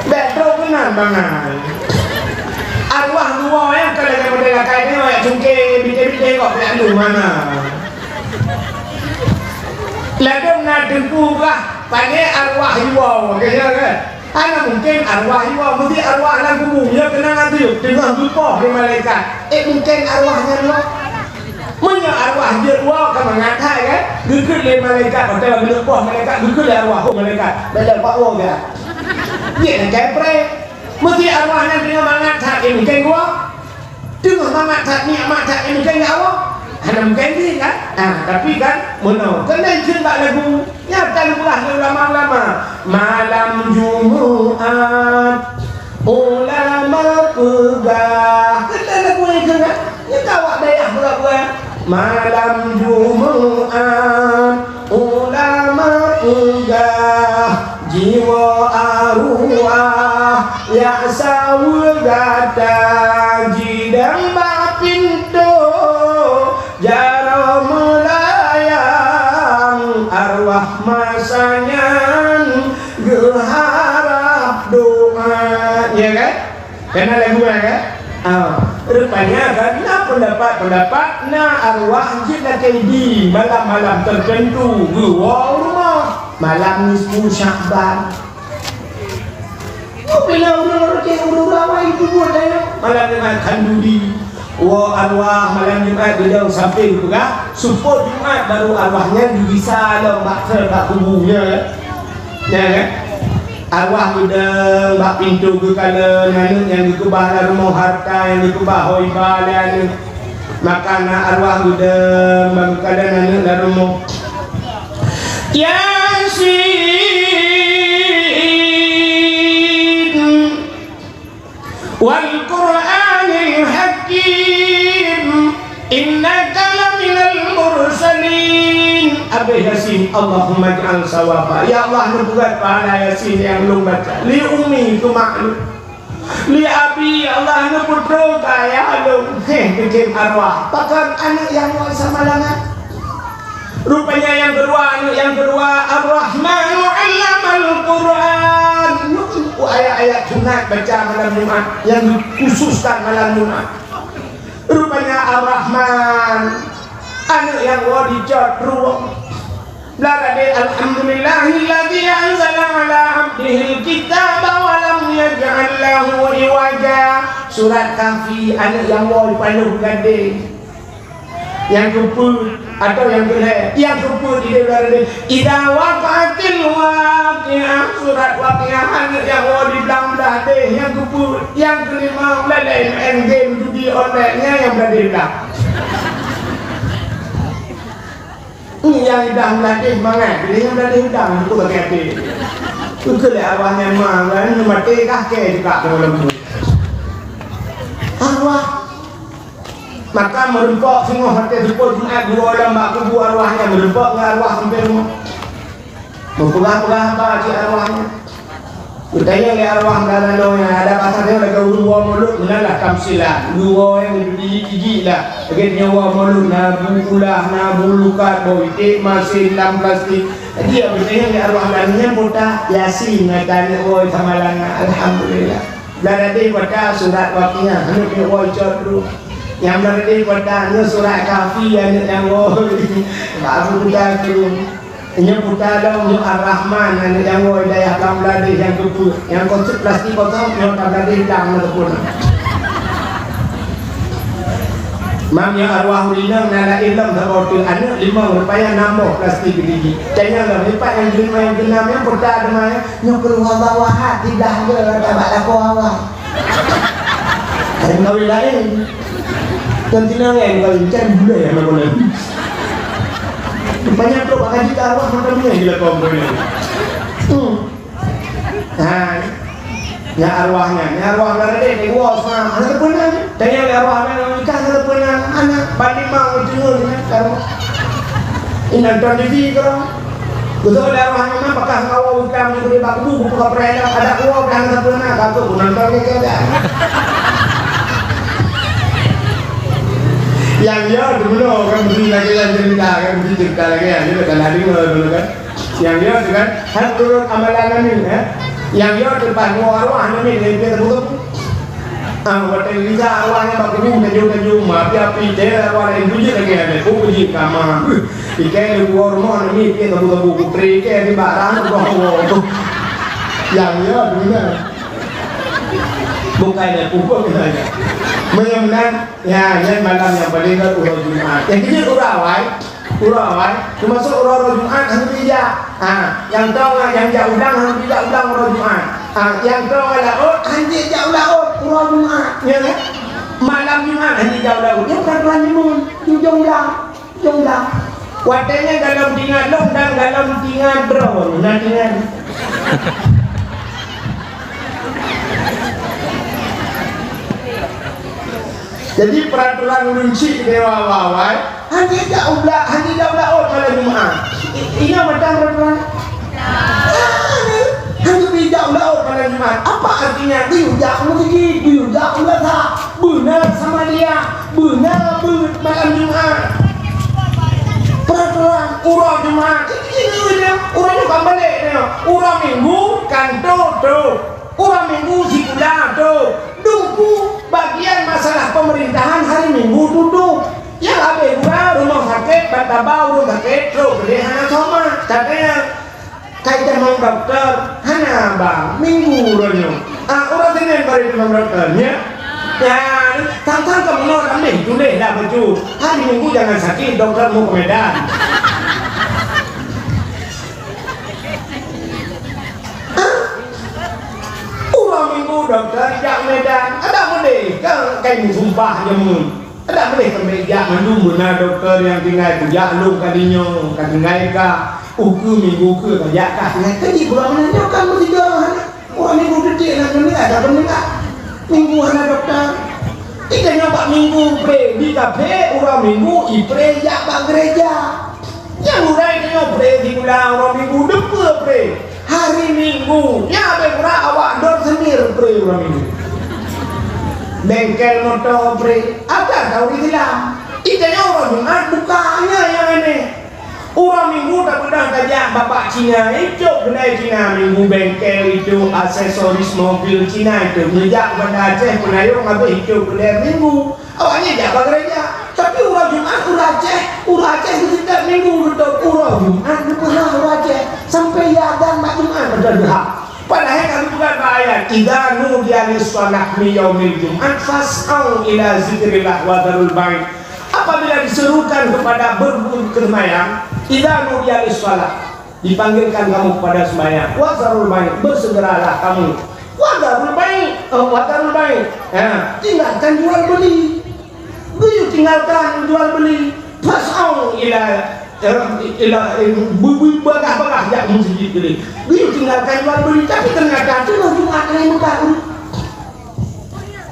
Betul benar bangan. Arwah dua yang kalau yang model kayak ni yang cungkir binte-binte kok lalu mana. Lalu nak tempuh lah. Panggil arwah dua, kaya kan? Ana mungkin arwah jiwa, mesti arwah dalam kubur ya kenangan tu dengan lupa di malaikat. Mungkin arwahnya dua. Punya arwah dia dua kan mengatai kan? Gekut le malaikat hotel lupa malaikat gekut le arwah malaikat. Bela pak wo dia. Dia nak kepre. Mesti arwahnya dengan mengatai mungkin dua. Dengan mengatai ni amat mungkin awak. Ada mungkin ni kan? Tapi kan mono. Kena cerita lagu. Nyata lupalah ulama-ulama. Malam Jumat ulama pegah. Kena lagu ni kan? Ya kawak dayah pura-pura. Malam Jumat ulama pegah. Jiwa arwah ya sawul gata jidang bapinto jaro melayang arwah masanya geharap doa ya kan? Kena lagu kan? Rupanya kan pendapat arwah jika di malam-malam tertentu gua rumah malam nisfu Sya'ban. Bila orang itu buat malam dengan kanduri wa arwah malam Jumat dia sampai juga support Jumat baru arwahnya bisa lah bakal kat kuburnya ya kan arwah udah bak pintu ke kala nanuk yang dikubah dalam rumah harta yang dikubah hoibah dan makanan arwah udah bak kala nanuk dalam rumah Yasin wal Qur'anil Hakim innaka laminal mursalin. Abi Yasin Allahumma ja'al sawaba. Ya Allah nubuat pahala Yasin yang belum baca. Li ummi ku maklum. Li abi Allah nubuat kaya alum. Bikin arwah. Bahkan anak yang sama langat. Rupanya yang kedua Ar-Rahman Allamal Quran. Ayat-ayat sunat baca malam Jumat yang dikhususkan malam Jumat. Rupanya Ar-Rahman anak yang dicot ruang. Larade alhamdulillahilladzi anzala ala abdihi kitaba wa lam yaj'al lahu iwaja. Surat Kahfi anak yang dipandu gade. Yang kepul atau yang gelap yang kepul di dalam idza waqatil Waqiah, surat Waqiah hanya yang di belah deh, yang kelima mulai main game judi online-nya yang berada di belah. Yang dah melatih semangat, jadi yang melatih udang itu pakai hati. Itu le arwahnya mana, mati kakek juga dalam tu. Arwah, maka merempok semua hati sepuluh Jumat dua orang mak kubu arwahnya merempok dengan arwah sampai rumah. Mempelah-pelah apa si arwahnya. Bertanya ke arwah dalam yang ada pasarnya ada dua mulut menalah tamsilah dua yang gigi lah bagian nyawa mulut na bukulah na bulukat boitik masih dalam plastik dia bertanya ke arwah dalamnya muta yasin ngatanya oi samalanga alhamdulillah berada pada surat Waqiah anu ke oi dulu yang berada pada surat Kahfi yang oi baru kita turun ini putar dong yang Ar-Rahman yang mau hidayah kamu lagi yang kupu yang konsep plastik kosong yang tak lagi hilang ataupun mam yang arwah ulinang nala ilam terortil anak lima rupanya nambah plastik gigi jangan lah lipat yang kelima yang keenam yang putar demanya yang keluar bawah tidak ada dapat aku awal dan kau lain dan tinangin kau ikan boleh ya boleh banyak tu pakai kita arwah macam ni gila kau boleh. Nah, ya arwahnya berada di gua sama anak punya. Tanya arwahnya nikah anak punya anak balik mau jengul ni arwah. Ini nonton TV kau. Betul arwahnya mana pakai kau bukan di baku buka pereda ada kau dan anak punya kau nonton ni kau dah. Yang dia dulu kan mesti lagi cerita kan mesti cerita lagi ya dia kan hari dulu kan yang dia tu kan hal turun amalan ini yang dia depan arwah ini dia betul waktu Liza arwahnya bagus keju api dia arwah yang puji lagi ada puji kamar ikan di rumah ini dia betul putri ikan di barang tu yang dia dulu bukan ada pupuk saja. Mudah-mudahan ya malam yang paling urah Jumat. Yang kecil urah termasuk urah Jumat hari tiga. Yang tahu yang jauh udang hari tiga udang urah Jumat. Yang tahu laut hari jauh laut urah Jumat. Ya kan? Malam Jumat hari jauh laut. Yang kan limun jauh udang. Watenya dalam tinggal long dan dalam tinggal brown. Tinggal. Jadi peraturan lunci dewa wawai hanya jauh lah pada Jumat. Ini macam peraturan. Hanya jauh lah pada Jumat. Apa artinya? Jauh lah tak. Benar sama dia. Benar malam Jumat. Peraturan urah Jumat. Ini dia. Urahnya kan balik dia. Urah minggu kantor tu. Urah minggu sikulah tu. Dulu bagian masalah pemerintahan hari Minggu duduk yang habis rumah sakit batabau rumah sakit terus beli hana sama katanya kaitan dengan dokter hana bang Minggu ronyo orang Senin baru dengan dokternya ya tantang kamu orang Minggu deh dah baju hari Minggu jangan sakit dokter mau ke Medan Minggu dokter jak Medan ada boleh kan kain sumpah jamun ada boleh ke meja mandu benar dokter yang tinggal kerja lu kadinya kan tinggal ka minggu ke kerja ka tadi bulan mana kan mesti orang minggu detik nak kena ada benda minggu hana dokter kita nyoba minggu pre di kafe orang minggu ipre jak bang gereja yang urai tengok pre di bulan orang minggu depa pre hari Minggu ya beberapa awak dor sendiri pre orang Minggu bengkel motor pre ada tahu Islam itanya orang Jumat bukanya yang ini orang Minggu tak pernah kerja bapak Cina itu kedai Cina Minggu bengkel itu aksesoris mobil Cina itu menjak pada Aceh penayung habis itu kedai Minggu awaknya jaga gereja tapi urah Jumat urah Aceh itu tidak Minggu betul urah Jumat bukan urah Aceh sampai ya dan mak Jumat berdoa padahal kami bukan ayat idza nudiya lis-shalah min yaumil Jumat fas'au ila zikrillah wa dzarul bait apabila diserukan kepada berbuat kedamaian idza nudiya lis-shalah dipanggilkan kamu kepada sembahyang. Wazarul bai', bersegeralah kamu. Wazarul bai', tinggalkan jual beli. Guyup tinggalkan jual beli. Fas'au ila bagah-bagah jak masjid beli. Guyup tinggalkan jual beli, tapi ternyata itu Jumat yang buka.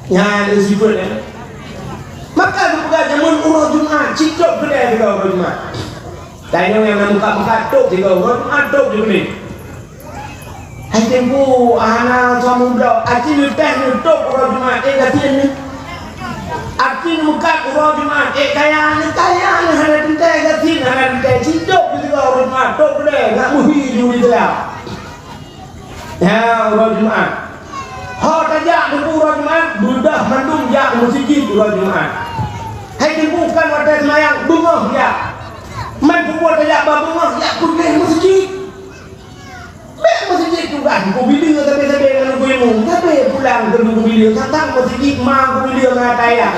Ya, sifat ya. Maka buka jamun urut Jumat, cicok kedai juga urut Jumat. Tanya yang muka-muka tok juga urut Jumat tok juga ni. Hai tempo anak suami muda, aci teh tok urut Jumat, kasihan ni. Aci muka urut Jumat, kaya ni hana tentang kasihan, hana tentang cicok juga urut Jumat tok kedai, nak muhi juri dia. Ya urut Jumat. Họ đã dạ được urut Jumat, budak mandum dạ masjid urut Jumat. Hai bukan wadah semayang bengah ya. Man buat ya bengah ya kuliah masjid. Masjid juga ku bila tapi dengan ku ilmu. Tapi pulang ke bila tentang masjid mang ku bila ngataya.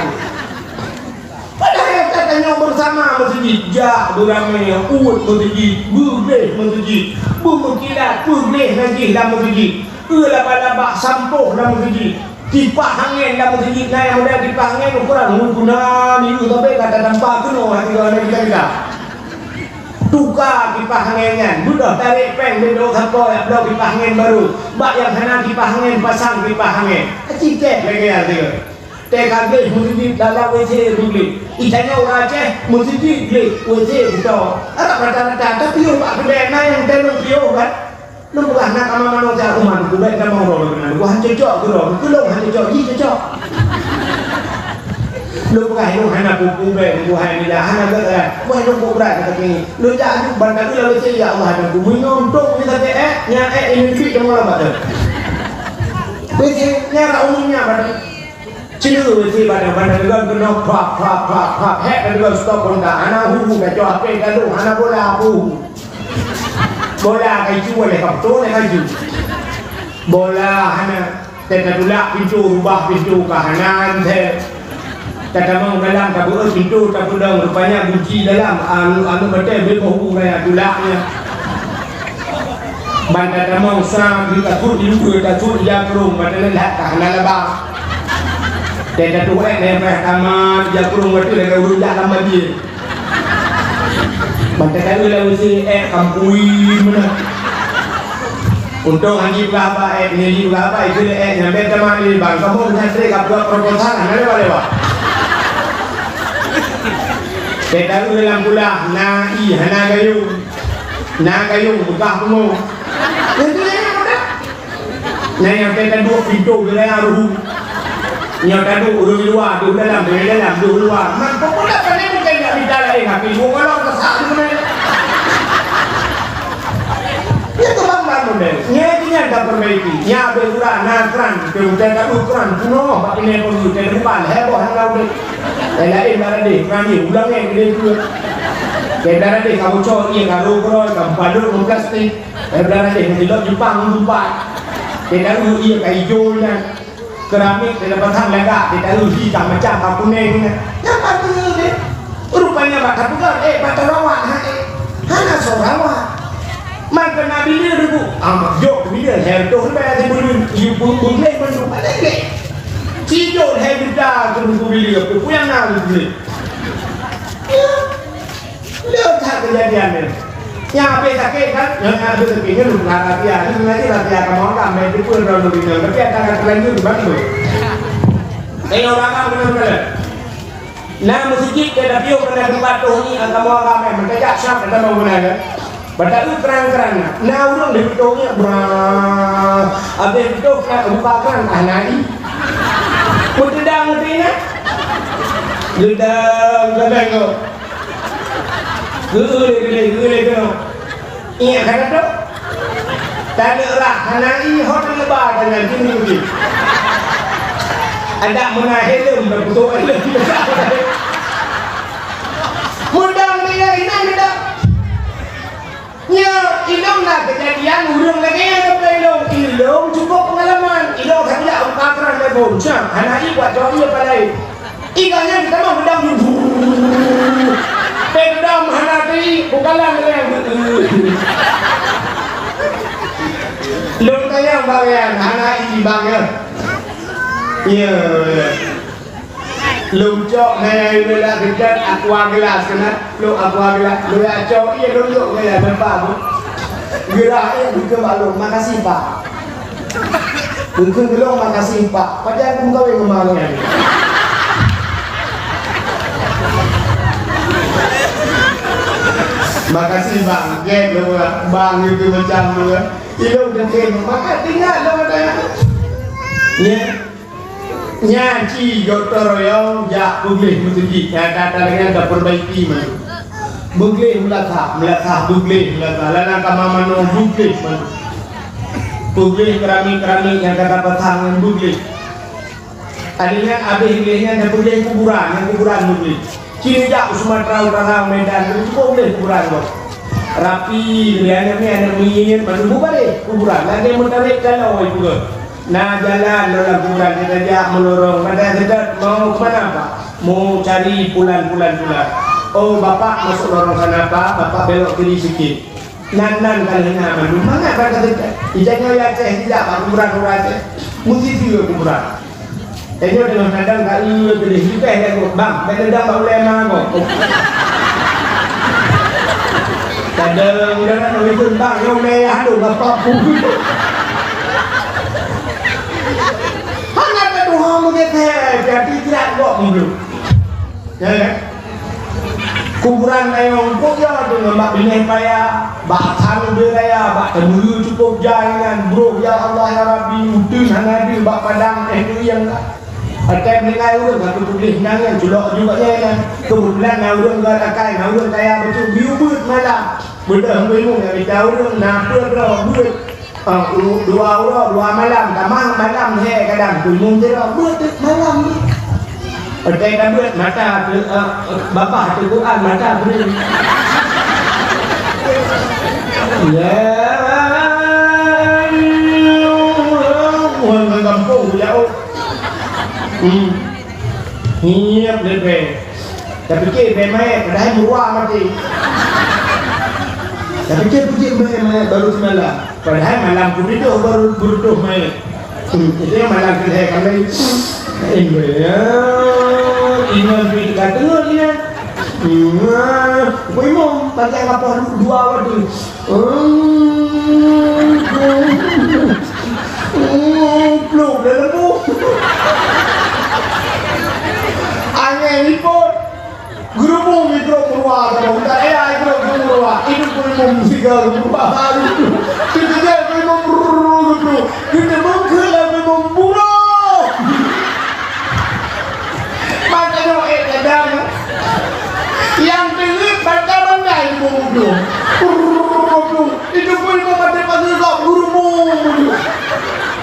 Padahal katanya bersama masjid ja beramai uut masjid, boleh masjid, berkilat boleh lagi dalam masjid. Laba-laba sampuh dalam masjid, kipas angin dalam masjid. Nah yang mudah kipas angin ukuran guna ni tapi kata tanpa kena hati orang kita tukar kipas angin kan, sudah tarik peng bendok sampai ada kipas angin baru. Bak yang sana kipas angin pasang kipas angin, cicek lagi artinya. Tekan ke masjid dalam WC dulu. Itanya orang Aceh masjid dulu WC betul. Arab rata-rata tapi orang kedai yang tenung dia kan. Lu bukan nak amal-amal macam umat tu baik nama orang benar. Gua hanya cocok tu orang. Tu long hanya cocok, cocok. Lu bukan lu hanya buku baik, gua hanya dah hanya berat. Gua hanya buku berat kata ni. Lu jangan bandar lu lalu saya ya Allah dan gua menonton ni kata nya ini duit yang orang baca. Biasanya orang umumnya pada cina biasa bandar juga kena pap hek juga stop kontak. Anak hubu kacau apa kalau anak bola aku. Bola kayu oleh kapto oleh kayu. Bola hana tetadulak pintu rubah pintu kahanan teh. Tetamu dalam kabur pintu takudang rupanya kunci dalam anu betul berhubung dengan tulaknya. Banda tamang sang kita pun diluar takut jakrung pada lehat kahanan lebah. Tetadulak lembah taman jakrung betul dengan urujak lama dia. Bantai kali lalu si kampui mana? Untuk haji berapa ini berapa itu nyampe teman di bang kamu dengan saya kapal proposal mana lewat? Kita dulu dalam pula hana kayu buka kamu. Yang kita dua pintu bila aru. Yang tadi urut luar, dulu dalam, dulu luar. Man pokoknya kan ini bukan tak bicara tapi bukan orang kesak mana. Itu bangga model. Nyetinya ada perbaiki. Nya berkurang, nakran, kemudian tak ukuran, kuno, pak ini pun ke depan, heboh hangat deh. Lain darah deh, kami ulangnya gede dulu. Darah deh, kamu cowok yang karu keroi, kamu padur plastik. Darah deh, menjelok Jepang jumpa. Darah dulu iya kayak hijaunya. Keramik dalam batang lega kita uji tak macam apa kuning ni. Apa tu ni? Rupanya bakat bukan batal rawat hana sorawa. Maka Nabi dia dulu amak jok dia herdo bayar dibulun ibu bungai mendu ada ke. Cijol herda dulu dia tu yang nak dulu. Lihat kejadian ni. Yang apa sakit kan? Yang ada sakit ni lupa latihan. Ini nanti latihan kamu kan main di pun orang dulu ni. Tapi akan terlanjur di mana tu? Tengok orang kamu benar-benar. Nah masjid kita biar kena tempat tu ni kamu orang main. Mereka siap kita mau benar. Batal terang-terang. Nah orang di situ ni berah. Habis itu kita bukakan anak ni. Mudang tu ni. Gedang tu. Gule kau. Iya kan tu? Tadi lah, hanai hotel lebar dengan sini ni. Ada mana helm berputuk helm. Mudang dia ini ada. Nya ilmu nak kejadian urang lagi ada ilmu cukup pengalaman. Ilmu kerja ukakran lebar. Cak, hanai buat jauh palai. Ikannya kita mau mudang dulu. Pedam hanati bukanlah yang bang ya. Iya. Lu cok ngay lu dah dekat aqua gelas kena. Lu aqua gelas. Lu ya cok iya lu cok ngay nampak bu. Gerak juga maklum. Makasih Pak. Mungkin belum makasih Pak. Padahal aku kau yang ngomongnya. Makasih Bang. Gek lu Bang itu macam lu. Itu udah kena. Maka tinggal lu katanya. Ya. Nyaci doktor yang ya boleh menjadi kata dengan perbaiki mana boleh melakah boleh lalang kama mano boleh kerami yang kata petangan boleh adanya abihnya yang boleh kuburan boleh ciri jak Sumatera Utara Medan itu boleh kuburan kok rapi liane ada minyak baru buka deh kuburan nanti menarik kalau juga. Nah jalan dalam kuburan kita jak melorong pada dekat mau kemana Pak? Mau cari pulan. Oh bapak masuk lorong sana Pak, bapak belok kiri sedikit. Nan kali nama lu mana pada dekat? Ijanya ya ceh tidak Pak kuburan ceh. Mesti juga kuburan. Jadi dengan kadang kali beli juga ya bang, beda bau lema kok. Kadang udah nak ikut bang, yang meyah tu bapak pun. Jadi tidak kok belum. Ya. Kuburan ayong koya dengan mak bineh paya, bak tanu beraya, bak temu cukup jangan bro ya Allah ya Rabbi udun hanadi bak padang itu yang akan dengar urang aku tulis nangan julok juga ya. Kebetulan urang enggak akai, urang kaya betul biubut malam. Bedah bingung ya tahu urang napur beut. Dua malam, tamang malam he kadang bingung dia buat malam ni. Ada yang buat mata bapa tu Quran mata beri. Ya, orang kampung jauh. Hiap lebih. Tapi ke memang dah murah mati. Tapi ke memang baru semalam. Padahal malam pun itu baru berdoa main. Itu yang malam kita kami ini ya. Ini kita dengar ini. Memang pakai apa dua waktu. Belum dalam bu. Angin ini pun. Grupo mikro keluar, kalau kita mikro keluar, itu pun musika berubah hari. Kita memang berubah, kita mengkelam memang buruk. Makanya kadang yang pilih baca bangga itu buruk. Itu pun kau baca pasal kau buruk.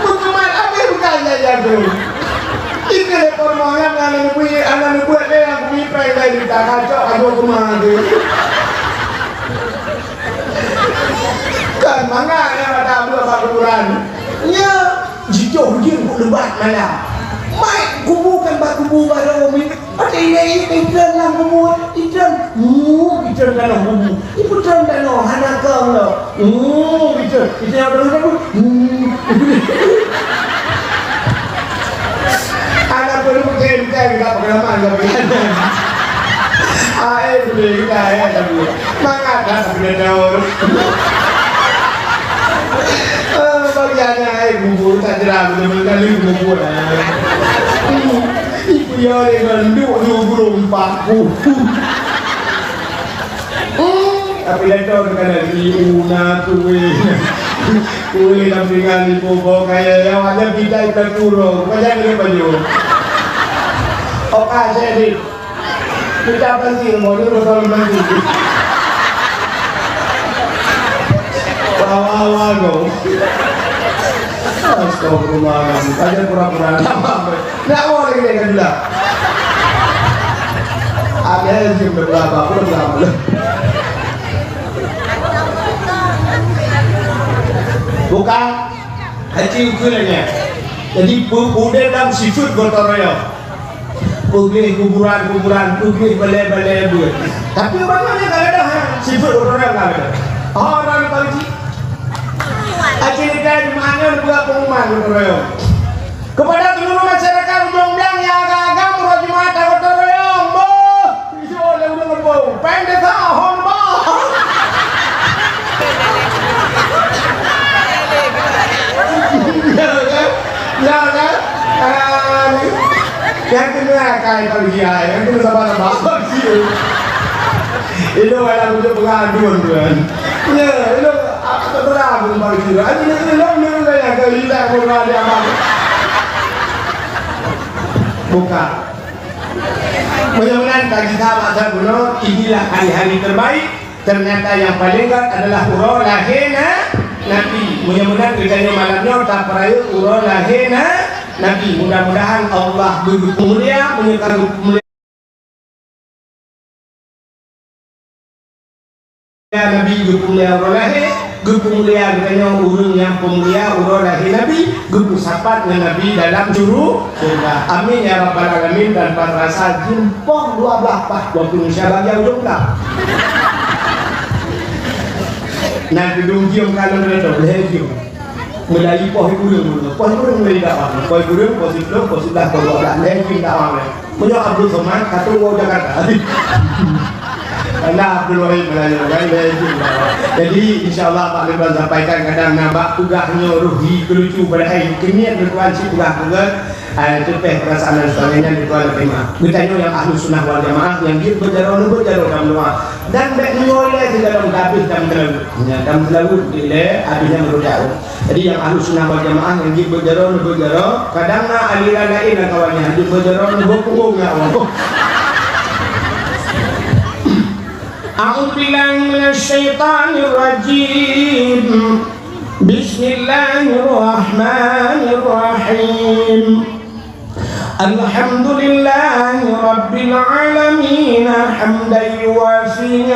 Bagaimana apa yang berkaya jago? Ini permohonan anak buat dia yang punya dari tak kacau aku kemana tu. Kan mana yang ada dua kuburan? Ya, jauh dia buat lebat mana? Mai kubukan bak kubu baru mi. Ada ini ikan lah kubu ikan. Ikan dalam kubu. Ibu ikan dalam anak kau lo. Ikan yang dalam kubu. Anak perlu pakai enggak pengalaman enggak pengalaman. Boleh kita ya tapi mangat dah sebenarnya orang. Bagiannya bubur tak jerah betul kali bubur. Ibu ya dengan dua burung paku. Tapi letor kena diuna kue dampingan di pokok kayak yang ada bidai terkurung macam ni baju. Oke jadi kita penting modul betul penting. Bawa go. Astagfirullahaladzim. Aja pura-pura nama. Nak boleh ni kan dulu. Ada yang berapa pun tak boleh. Bukan haji ukurannya. Jadi budaya dalam seafood gotoroyo. Pergi kuburan, pergi balai buat. Tapi orang ni tak ada seafood gotoroyo tak ada. Orang kali haji ni kan mana buat pengumuman gotoroyo. Yang kena kaya kalau dia, yang kena sabar-sabar sih. Itu malah untuk pengaduan tuan. Ya, itu apa berapa kembali sih? Ini saya kali tak pernah dia apa. Buka. Mudah-mudahan kaji sama saya bunuh. Inilah hari-hari terbaik. Ternyata yang paling dekat adalah urau lahirnya Nabi. Mudah-mudahan kerjanya malamnya tak peraya urau lahirnya Nabi. Mudah-mudahan Allah begitu mulia menyertai mulia Nabi gupulia urau lahir, gupulia kerjanya urung yang pemulia urau lahir Nabi, gupu sapat dengan Nabi dalam juru. Amin ya rabbal alamin. Dan pada rasa jimpong 12 pas 20 syabagya ujung lah. Nah, gedung gium kalau mereka boleh gium. Mulai poh gudung mulai dakwah. Poh gudung, poh sebelah, poh sebelah lagi dakwah. Punya Abdul Somad kata gua Jakarta. Nah, Abdul Wahid belajar lagi. Jadi insyaallah Pak Ridwan sampaikan kadang nampak tugahnya ruhi kelucu pada hari kini berkuan si tugah juga. Cepet perasaan dan sebagainya di tuan terima. Bertanya yang ahlu sunnah wal jamaah yang dia berjalan dalam doa dan tak nyoleh di dalam habis dalam terlalu. Dalam terlalu dia habisnya berjauh. Jadi yang ahlu sunnah wal jamaah yang dia berjalan kadang na aliran lain dan kawannya dia berjalan punggung ya Allah. A'udzu billahi minasy syaithanir rajim. Bismillahirrahmanirrahim. Alhamdulillahi rabbil alamin hamdan yuwafi